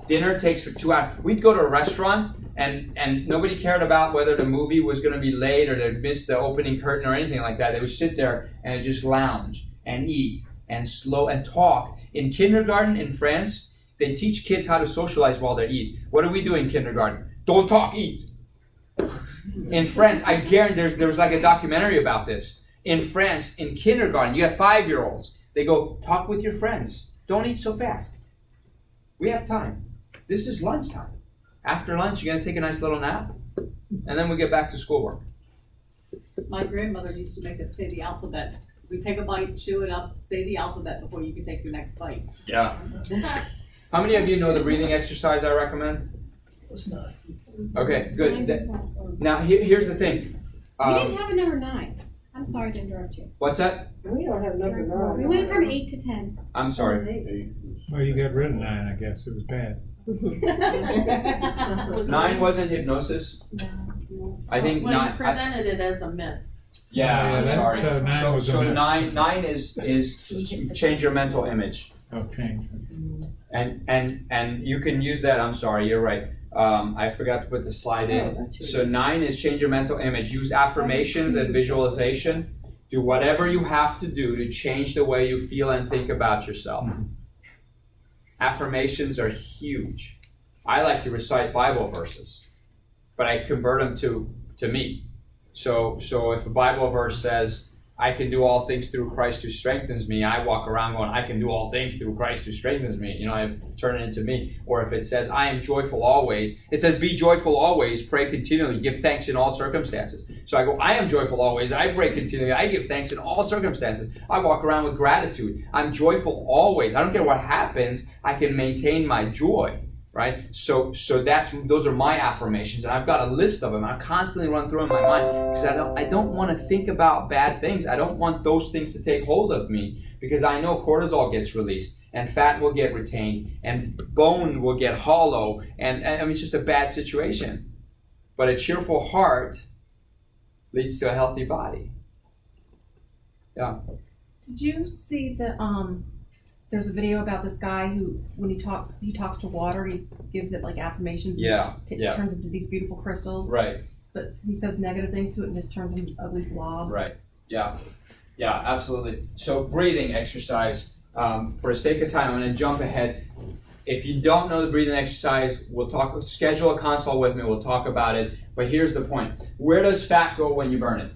Dinner takes 2 hours. We'd go to a restaurant, and nobody cared about whether the movie was going to be late or they missed the opening curtain or anything like that. They would sit there and just lounge and eat and slow and talk. In kindergarten in France, they teach kids how to socialize while they eat. What do we do in kindergarten? Don't talk, eat. In France, I guarantee there was like a documentary about this. In France, in kindergarten, you have 5-year-olds. They go, talk with your friends. Don't eat so fast. We have time. This is lunchtime. After lunch, you're going to take a nice little nap, and then we get back to schoolwork. My grandmother used to make us say the alphabet. We take a bite, chew it up, say the alphabet before you can take your next bite. Yeah. How many of you know the breathing exercise I recommend? It's not. Okay, good. Now, here's the thing. We didn't have a number 9. I'm sorry to interrupt you. What's that? We don't have number 9. We went from 8 to 10. I'm sorry. Well, you got rid of 9, I guess. It was bad. 9 wasn't hypnosis. I think Well, 9. you presented it as a myth. Yeah, Yeah, I'm that- sorry. so 9 was So a myth. 9 is change your mental image. Oh, change. And you can use that. I'm sorry, you're right. I forgot to put the slide in. So 9 is change your mental image. Use affirmations and visualization. Do whatever you have to do to change the way you feel and think about yourself. Affirmations are huge. I like to recite Bible verses, but I convert them to me. So if a Bible verse says, I can do all things through Christ who strengthens me, I walk around going, I can do all things through Christ who strengthens me. You know, I turn it into me. Or if it says, I am joyful always, it says, be joyful always, pray continually, give thanks in all circumstances. So I go, I am joyful always, I pray continually, I give thanks in all circumstances. I walk around with gratitude. I'm joyful always. I don't care what happens, I can maintain my joy. Right? So those are my affirmations, and I've got a list of them. I constantly run through in my mind because I don't want to think about bad things. I don't want those things to take hold of me because I know cortisol gets released and fat will get retained and bone will get hollow, and I mean it's just a bad situation. But a cheerful heart leads to a healthy body. Yeah. Did you see the there's a video about this guy who, when he talks to water. He gives it like affirmations. Yeah. It turns into these beautiful crystals. Right. But he says negative things to it and just turns into this ugly blob. Right. Yeah. Yeah. Absolutely. So breathing exercise. For the sake of time, I'm going to jump ahead. If you don't know the breathing exercise, we'll talk. Schedule a consult with me. We'll talk about it. But here's the point: where does fat go when you burn it?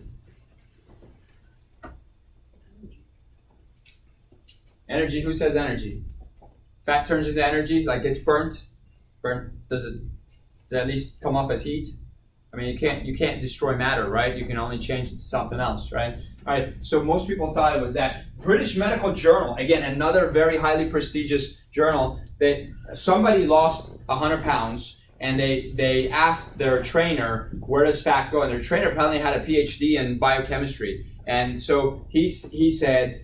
Energy. Who says energy? Fat turns into energy, like it's burnt. Does it at least come off as heat? I mean, you can't destroy matter, right? You can only change it to something else, right? All right. So most people thought it was that. British Medical Journal, again, another very highly prestigious journal. That somebody lost 100 pounds, and they asked their trainer, where does fat go? And their trainer apparently had a PhD in biochemistry, and so he said.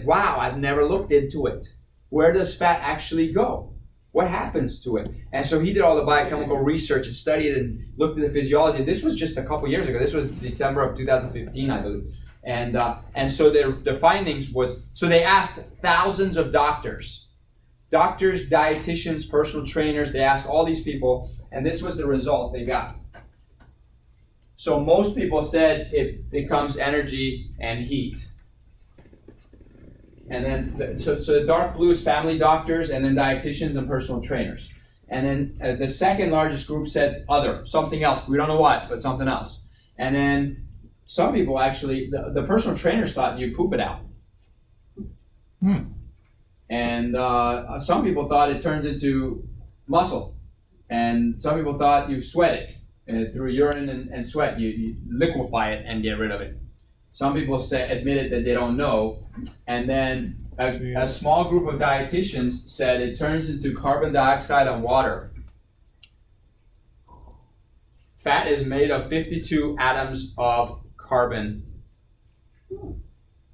Wow, I've never looked into it. Where does fat actually go? What happens to it? And so he did all the biochemical research and studied and looked at the physiology. This was just a couple years ago. This was December of 2015, I believe. And so their findings was, so they asked thousands of doctors, dietitians, personal trainers. They asked all these people, and this was the result they got. So most people said it becomes energy and heat. And then, so the dark blue is family doctors, and then dietitians and personal trainers. And then the second largest group said other, something else. We don't know what, but something else. And then some people actually, the personal trainers thought you poop it out. And some people thought it turns into muscle. And some people thought you sweat it through urine and sweat. You liquefy it and get rid of it. Some people admitted that they don't know, and then a small group of dietitians said it turns into carbon dioxide and water. Fat is made of 52 atoms of carbon.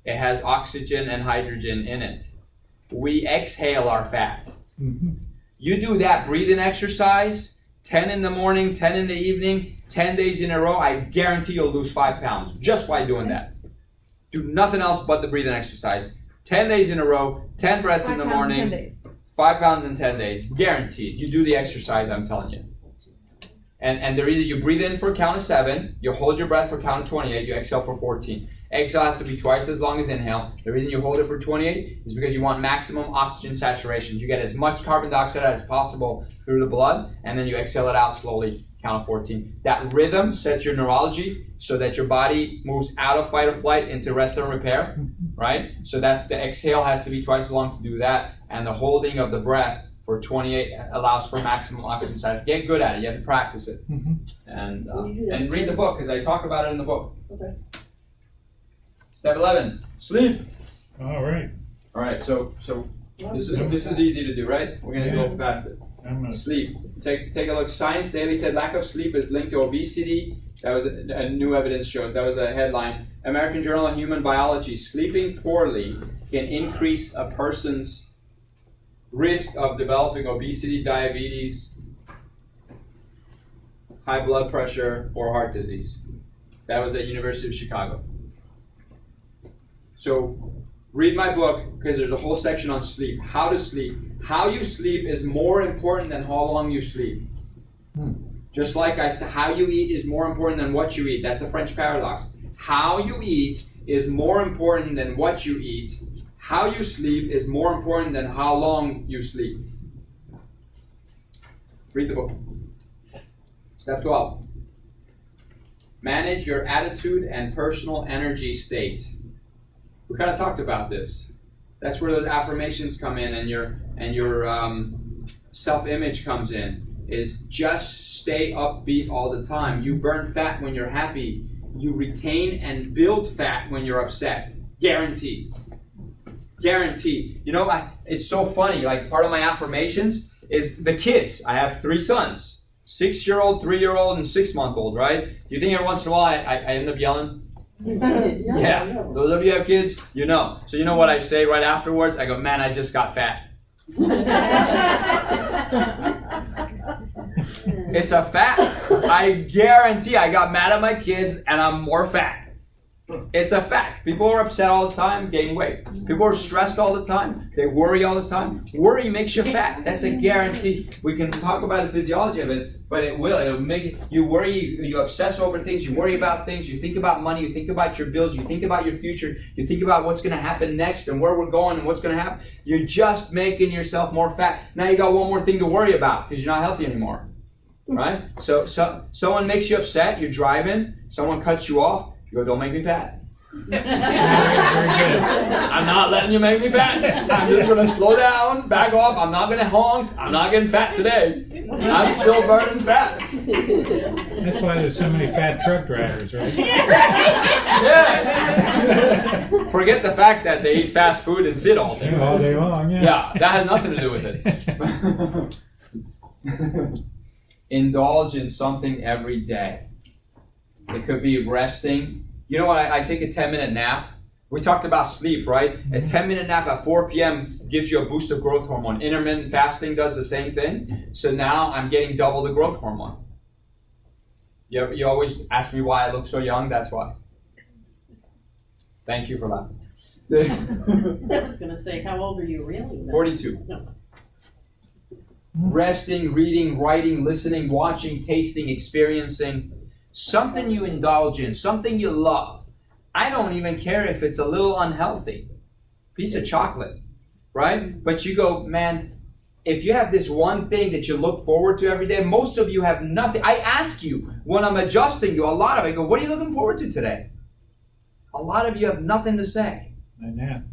It has oxygen and hydrogen in it. We exhale our fat. Mm-hmm. You do that breathing exercise, 10 in the morning, 10 in the evening, 10 days in a row, I guarantee you'll lose 5 pounds just by doing that. Do nothing else but the breathing exercise. 10 days in a row, 10 breaths in the morning. 5 pounds in 10 days. 5 pounds in 10 days. Guaranteed. You do the exercise, I'm telling you. And the reason you breathe in for a count of 7, you hold your breath for a count of 28, you exhale for 14. Exhale has to be twice as long as inhale. The reason you hold it for 28 is because you want maximum oxygen saturation. You get as much carbon dioxide as possible through the blood, and then you exhale it out slowly, count of 14. That rhythm sets your neurology so that your body moves out of fight or flight into rest and repair, right? So that's the exhale has to be twice as long to do that, and the holding of the breath for 28 allows for maximum oxygen saturation. Get good at it. You have to practice it. And read the book, because I talk about it in the book. Okay. Step 11, sleep. All right. All right, so this is easy to do, right? We're gonna go past it. Sleep. Take a look. Science Daily said lack of sleep is linked to obesity. That was a new evidence shows. That was a headline. American Journal of Human Biology. Sleeping poorly can increase a person's risk of developing obesity, diabetes, high blood pressure, or heart disease. That was at University of Chicago. So read my book because there's a whole section on sleep. How to sleep. How you sleep is more important than how long you sleep. Just like I said, how you eat is more important than what you eat. That's the French paradox. How you eat is more important than what you eat. How you sleep is more important than how long you sleep. Read the book. Step 12. Manage your attitude and personal energy state. We kind of talked about this. That's where those affirmations come in, and your self-image comes in. Is just stay upbeat all the time. You burn fat when you're happy. You retain and build fat when you're upset. Guaranteed. Guaranteed. You know, it's so funny. Like, part of my affirmations is the kids. I have 3 sons. 6-year-old, 3-year-old, and 6-month-old, right? Do you think every once in a while I end up yelling? Yeah. Those of you who have kids, you know. So you know what I say right afterwards? I go, man, I just got fat. It's a fact. I guarantee I got mad at my kids and I'm more fat. It's a fact. People are upset all the time, gain weight. People are stressed all the time. They worry all the time. Worry makes you fat. That's a guarantee. We can talk about the physiology of it, but it will. It'll make it, you worry, you obsess over things, you worry about things, you think about money, you think about your bills, you think about your future, you think about what's going to happen next and where we're going and what's going to happen. You're just making yourself more fat. Now you got one more thing to worry about because you're not healthy anymore. Right? So someone makes you upset, you're driving, someone cuts you off, you go, don't make me fat. I'm not letting you make me fat. I'm just going to slow down, back off. I'm not going to honk. I'm not getting fat today. I'm still burning fat. That's why there's so many fat truck drivers, right? Yeah. Forget the fact that they eat fast food and sit all day. All day long, yeah. Yeah, that has nothing to do with it. Indulge in something every day. It could be resting. You know what? I take a 10-minute nap. We talked about sleep, right? A 10-minute nap at 4 p.m. gives you a boost of growth hormone. Intermittent fasting does the same thing. So now I'm getting double the growth hormone. You always ask me why I look so young. That's why. Thank you for laughing. I was going to say, how old are you really? 42. No. Resting, reading, writing, listening, watching, tasting, experiencing. Something you indulge in, something you love. I don't even care if it's a little unhealthy. Piece of chocolate, right? But you go, man, if you have this one thing that you look forward to every day, most of you have nothing. I ask you, when I'm adjusting you, a lot of it, I go, what are you looking forward to today? A lot of you have nothing to say. I know.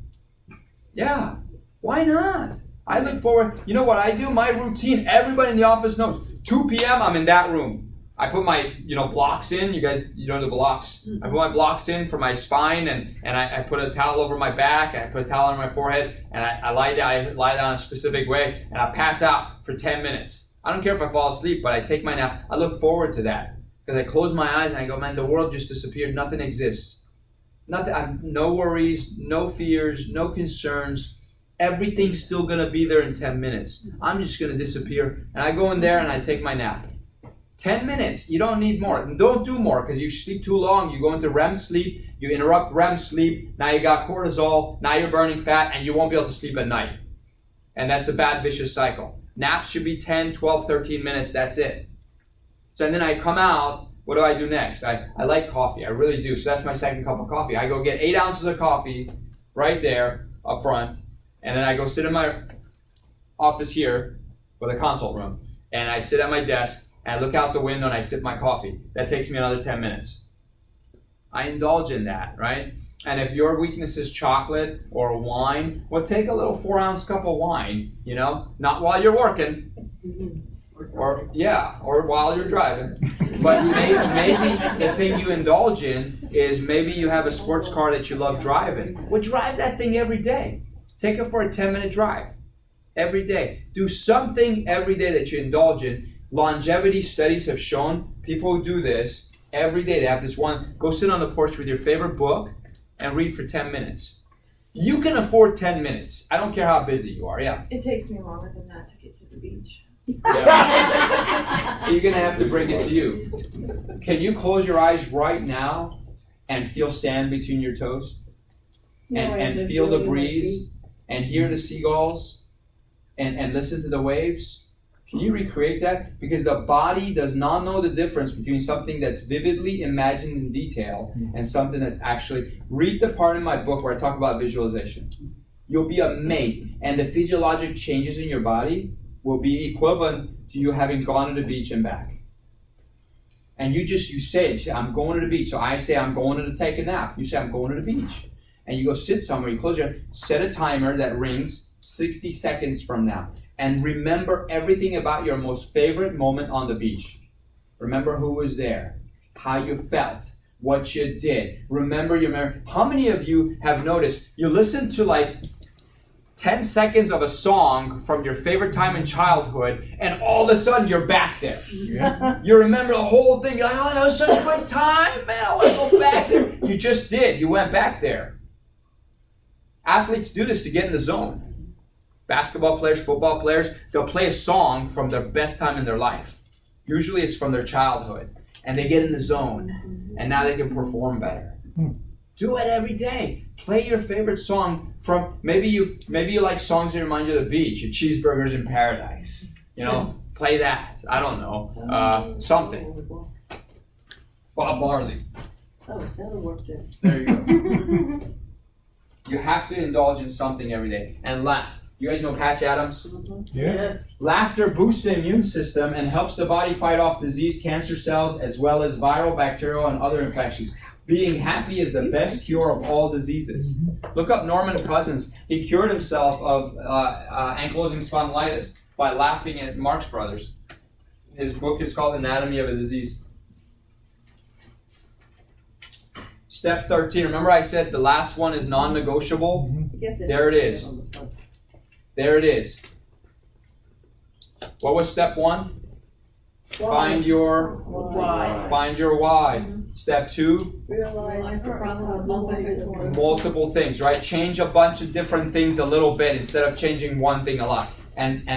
Yeah, why not? I look forward, you know what I do? My routine, everybody in the office knows. 2 p.m., I'm in that room. I put my, blocks in. You guys, the blocks. I put my blocks in for my spine, and I put a towel over my back, and I put a towel on my forehead, and I lie down a specific way, and I pass out for 10 minutes. I don't care if I fall asleep, but I take my nap. I look forward to that because I close my eyes and I go, man, the world just disappeared. Nothing exists. Nothing. No worries, no fears, no concerns. Everything's still gonna be there in 10 minutes. I'm just gonna disappear, and I go in there and I take my nap. 10 minutes, you don't need more. Don't do more because you sleep too long. You go into REM sleep, you interrupt REM sleep, now you got cortisol, now you're burning fat, and you won't be able to sleep at night. And that's a bad vicious cycle. Naps should be 10, 12, 13 minutes, that's it. So then I come out, what do I do next? I like coffee, I really do. So that's my second cup of coffee. I go get 8 ounces of coffee right there up front, and then I go sit in my office here with a consult room, and I sit at my desk, and I look out the window and I sip my coffee. That takes me another 10 minutes. I indulge in that, right? And if your weakness is chocolate or wine, well, take a little 4-ounce cup of wine, not while you're working, or while you're driving. But maybe the thing you indulge in is maybe you have a sports car that you love driving. Well, drive that thing every day. Take it for a 10-minute drive. Every day. Do something every day that you indulge in. Longevity studies have shown people who do this every day. They have this one, go sit on the porch with your favorite book and read for 10 minutes. You can afford 10 minutes. I don't care how busy you are, yeah. It takes me longer than that to get to the beach. Yeah. So you're going to have to bring it to you. Can you close your eyes right now and feel sand between your toes? And feel the breeze and hear the seagulls and listen to the waves? Can you recreate that? Because the body does not know the difference between something that's vividly imagined in detail and something that's actually... Read the part in my book where I talk about visualization. You'll be amazed. And the physiologic changes in your body will be equivalent to you having gone to the beach and back. And you say, I'm going to the beach. So I say, I'm going to take a nap. You say, I'm going to the beach. And you go sit somewhere, you close your eyes, set a timer that rings 60 seconds from now. And remember everything about your most favorite moment on the beach. Remember who was there, how you felt, what you did. Remember your memory. How many of you have noticed you listen to like 10 seconds of a song from your favorite time in childhood, and all of a sudden you're back there. Yeah. You remember the whole thing. You're like, oh, that was such a great time, man. I want to go back there. You just did. You went back there. Athletes do this to get in the zone. Basketball players, football players, they'll play a song from their best time in their life. Usually it's from their childhood. And they get in the zone. And now they can perform better. Do it every day. Play your favorite song from, maybe you like songs that remind you of the beach. Your Cheeseburgers in Paradise. You know, play that. I don't know. Something. Bob Marley. Oh, that'll work too. There you go. You have to indulge in something every day. And laugh. You guys know Patch Adams? Yes. Laughter boosts the immune system and helps the body fight off disease, cancer cells, as well as viral, bacterial, and other infections. Being happy is the best cure of all diseases. Look up Norman Cousins. He cured himself of ankylosing spondylitis by laughing at Marx Brothers. His book is called Anatomy of a Disease. Step 13. Remember I said the last one is non-negotiable? There it is. There it is. What was step 1? Find your why. Find your why. Step 2? Realize the problem with Multiple things, right? Change a bunch of different things a little bit instead of changing one thing a lot. And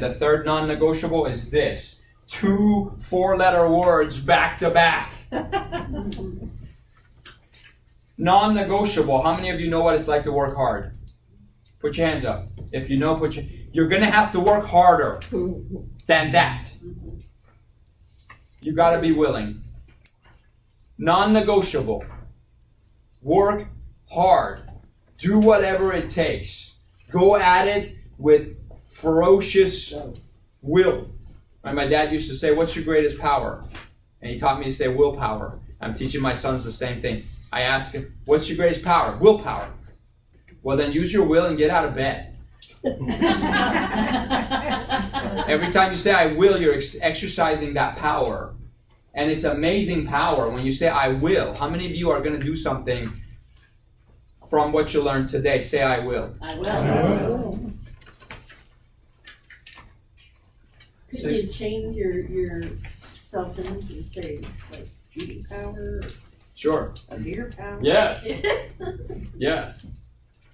the third non-negotiable is this. 2 4-letter words back to back. Non-negotiable. How many of you know what it's like to work hard? Put your hands up. If you know, you're going to have to work harder than that. You got to be willing. Non-negotiable. Work hard. Do whatever it takes. Go at it with ferocious will. My dad used to say, what's your greatest power? And he taught me to say willpower. I'm teaching my sons the same thing. I ask him, what's your greatest power? Willpower. Well, then use your will and get out of bed. Every time you say I will, you're exercising that power. And it's amazing power when you say I will. How many of you are going to do something from what you learned today? Say I will. I will. I will. Could you change your self-image and say, like, Judy power? Sure. Or deer power? Yes. Yes.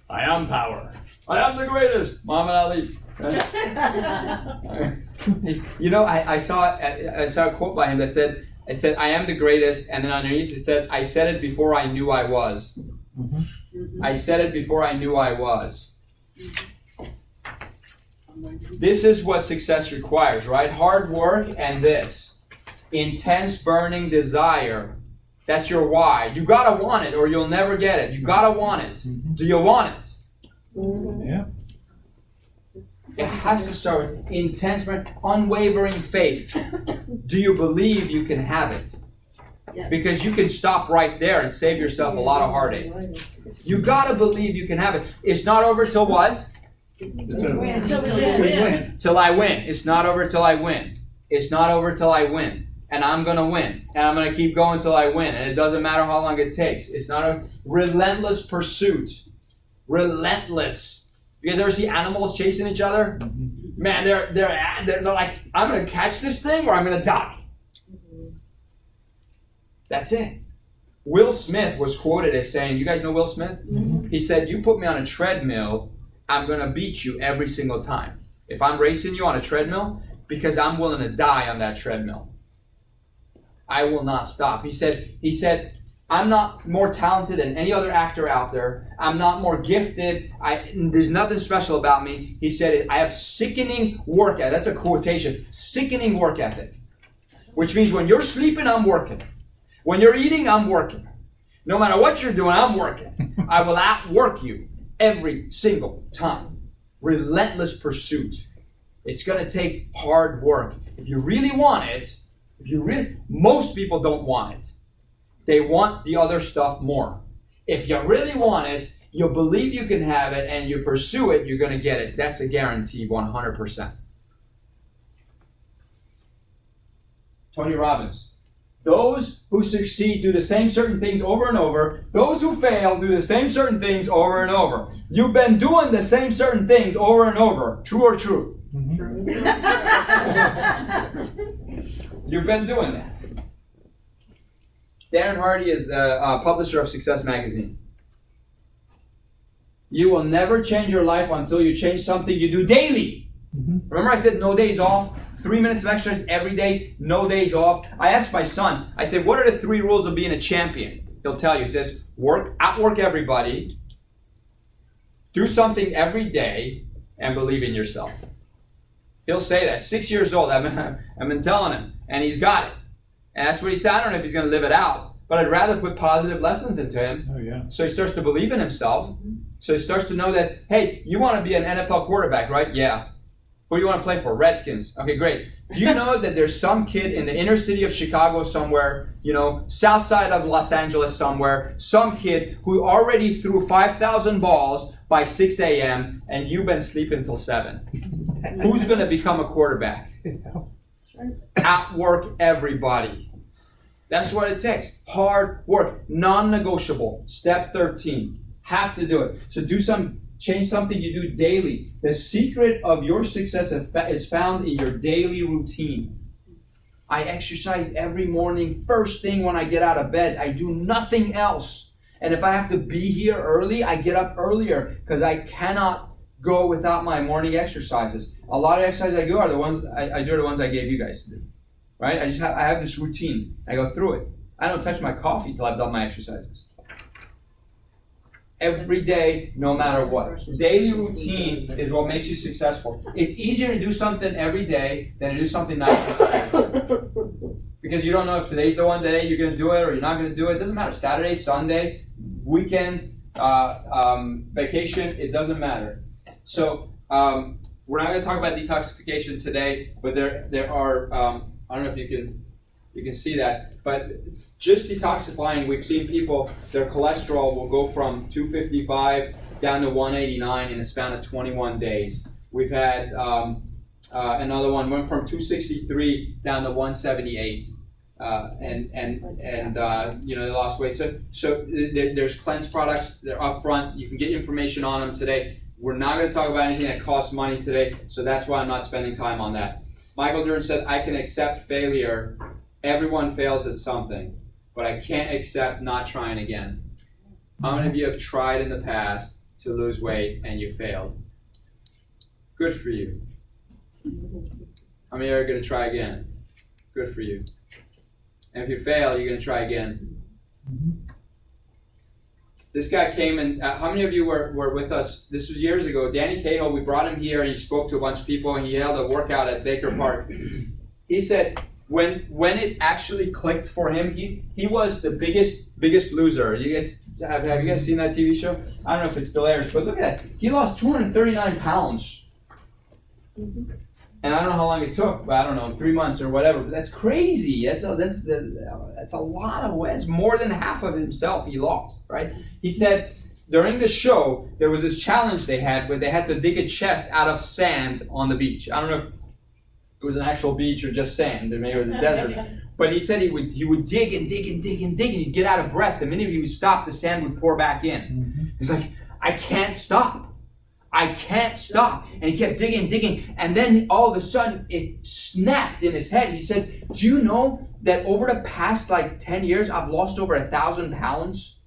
I am power. I am the greatest. Muhammad Ali. You know, I saw a quote by him that said, I am the greatest, and then underneath it said, I said it before I knew I was. Mm-hmm. I said it before I knew I was. This is what success requires, right? Hard work and this. Intense burning desire. That's your why. You gotta want it or you'll never get it. You gotta want it. Do you want it? Yeah. It has to start with intense, unwavering faith. Do you believe you can have it? Because you can stop right there and save yourself a lot of heartache. You gotta believe you can have it. It's not over till what? Till I win. It's not over till I win. It's not over till I win. And I'm going to win. And I'm going to keep going till I win. And it doesn't matter how long it takes. It's not a relentless pursuit. Relentless. You guys ever see animals chasing each other? Man, they're like, I'm gonna catch this thing or I'm gonna die. That's it. Will Smith was quoted as saying, you guys know Will Smith? He said, you put me on a treadmill, I'm gonna beat you every single time. If I'm racing you on a treadmill, because I'm willing to die on that treadmill. I will not stop. He said, I'm not more talented than any other actor out there. I'm not more gifted. There's nothing special about me. He said, I have sickening work ethic. That's a quotation. Sickening work ethic. Which means when you're sleeping, I'm working. When you're eating, I'm working. No matter what you're doing, I'm working. I will outwork you every single time. Relentless pursuit. It's going to take hard work. If you really want it, most people don't want it. They want the other stuff more. If you really want it, you'll believe you can have it, and you pursue it, you're going to get it. That's a guarantee, 100%. Tony Robbins. Those who succeed do the same certain things over and over. Those who fail do the same certain things over and over. You've been doing the same certain things over and over. True or true? True. You've been doing that. Darren Hardy is the publisher of Success Magazine. You will never change your life until you change something you do daily. Remember I said no days off? 3 minutes of exercise every day, no days off. I asked my son, I said, what are the 3 rules of being a champion? He'll tell you. He says, outwork everybody, do something every day, and believe in yourself. He'll say that. 6 years old, I've been telling him, and he's got it. And that's what he said. I don't know if he's going to live it out, but I'd rather put positive lessons into him. Oh, yeah. So he starts to believe in himself. So he starts to know that, hey, you want to be an NFL quarterback, right? Yeah. Who do you want to play for? Redskins. Okay, great. Do you know that there's some kid in the inner city of Chicago somewhere, south side of Los Angeles somewhere, some kid who already threw 5,000 balls by 6 a.m. and you've been sleeping till 7? Who's going to become a quarterback? Outwork everybody. That's what it takes. Hard work. Non-negotiable. Step 13. Have to do it. So change something you do daily. The secret of your success is found in your daily routine. I exercise every morning, first thing when I get out of bed. I do nothing else. And if I have to be here early, I get up earlier because I cannot go without my morning exercises. A lot of exercises I do are the ones I gave you guys to do. Right? I have this routine. I go through it. I don't touch my coffee till I've done my exercises. Every day, no matter what. Daily routine is what makes you successful. It's easier to do something every day than to do something not successful. Because you don't know if today's the one day you're going to do it or you're not going to do it. It doesn't matter. Saturday, Sunday, weekend, vacation, it doesn't matter. So we're not going to talk about detoxification today, but there are, I don't know if you can see that. But just detoxifying, we've seen people, their cholesterol will go from 255 down to 189 in a span of 21 days. We've had another one went from 263 down to 178, they lost weight. So there's cleanse products. They're up front. You can get information on them today. We're not going to talk about anything that costs money today, so that's why I'm not spending time on that. Michael Dern said, I can accept failure. Everyone fails at something, but I can't accept not trying again. How many of you have tried in the past to lose weight and you failed? Good for you. How many are going to try again? Good for you. And if you fail, you're going to try again. This guy came and how many of you were with us? This was years ago. Danny Cahill, we brought him here and he spoke to a bunch of people and he held a workout at Baker Park. He said, when it actually clicked for him, he was the biggest loser. You guys have you guys seen that TV show? I don't know if it still airs, but look at that. He lost 239 pounds. And I don't know how long it took, but I don't know, 3 months or whatever. But that's crazy. That's a lot of weight. It's more than half of himself he lost, right? He said during the show there was this challenge they had where they had to dig a chest out of sand on the beach. I don't know if it was an actual beach or just sand, or maybe it was a desert. But he said he would dig and dig and dig and dig, and he'd get out of breath. The minute he would stop, the sand would pour back in. He's like, I can't stop. I can't stop. And he kept digging. And then all of a sudden, it snapped in his head. He said, do you know that over the past 10 years, I've lost over 1,000 pounds?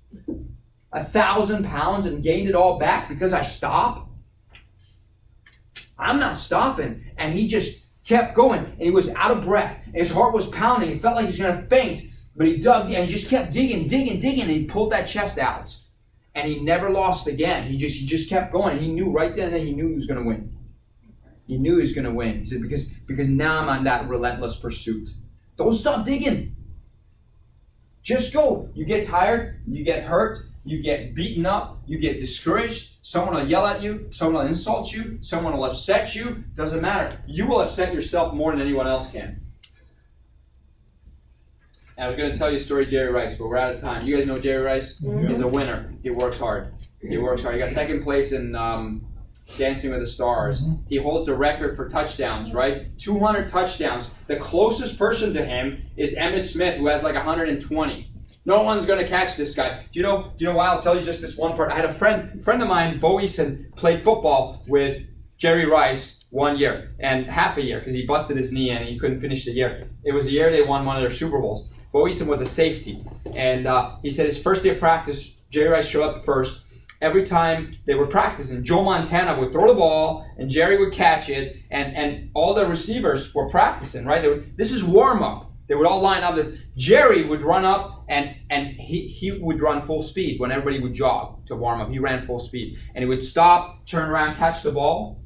1,000 pounds and gained it all back because I stopped? I'm not stopping. And he just kept going. And he was out of breath. And his heart was pounding. He felt like he was going to faint. But he dug and he just kept digging. And he pulled that chest out. And he never lost again. He just kept going. He knew right then and then he knew he was going to win. He knew he was going to win. He said, because now I'm on that relentless pursuit. Don't stop digging. Just go. You get tired. You get hurt. You get beaten up. You get discouraged. Someone will yell at you. Someone will insult you. Someone will upset you. Doesn't matter. You will upset yourself more than anyone else can. And I was going to tell you a story of Jerry Rice, but we're out of time. You guys know Jerry Rice? Mm-hmm. He's a winner. He works hard. He got second place in Dancing with the Stars. Mm-hmm. He holds the record for touchdowns, right? 200 touchdowns. The closest person to him is Emmitt Smith, who has 120. No one's going to catch this guy. Do you know why? I'll tell you just this one part. I had a friend of mine, Bo Eason, played football with Jerry Rice 1 year, and half a year, because he busted his knee and he couldn't finish the year. It was the year they won one of their Super Bowls. Bo Eason was a safety, and he said his first day of practice, Jerry Rice showed up first. Every time they were practicing, Joe Montana would throw the ball, and Jerry would catch it, and all the receivers were practicing, right? This is warm-up. They would all line up. Jerry would run up, and he would run full speed when everybody would jog to warm up. He ran full speed. And he would stop, turn around, catch the ball,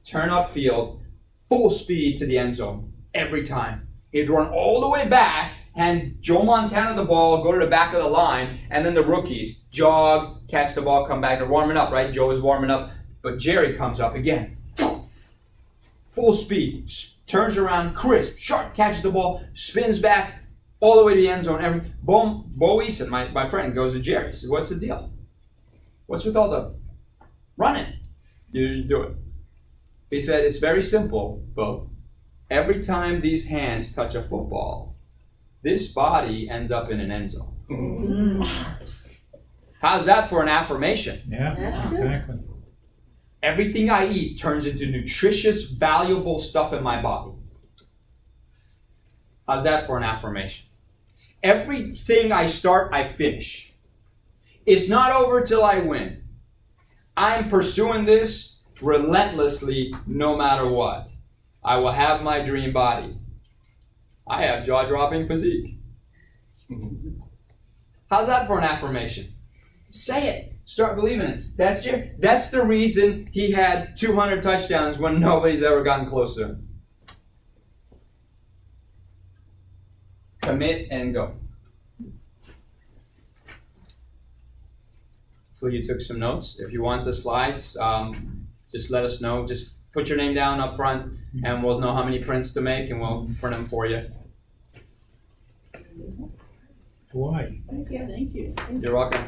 turn upfield, full speed to the end zone every time. He'd run all the way back, hand Joe Montana the ball, go to the back of the line, and then the rookies jog, catch the ball, come back. They're warming up, right? Joe is warming up. But Jerry comes up again. Full speed. Turns around, crisp, sharp, catches the ball, spins back, all the way to the end zone. Bo Eason, my friend, goes to Jerry. Says, what's the deal? What's with all the running? You do it. He said, it's very simple, Bo. Every time these hands touch a football, this body ends up in an end zone. Mm-hmm. How's that for an affirmation? Yeah, exactly. Everything I eat turns into nutritious, valuable stuff in my body. How's that for an affirmation? Everything I start, I finish. It's not over till I win. I'm pursuing this relentlessly no matter what. I will have my dream body. I have jaw-dropping physique. How's that for an affirmation? Say it. Start believing it. That's the reason he had 200 touchdowns when nobody's ever gotten close to him. Commit and go. So you took some notes. If you want the slides, just let us know. Just put your name down up front, and we'll know how many prints to make, and we'll print them for you. Why? Thank you. You're welcome.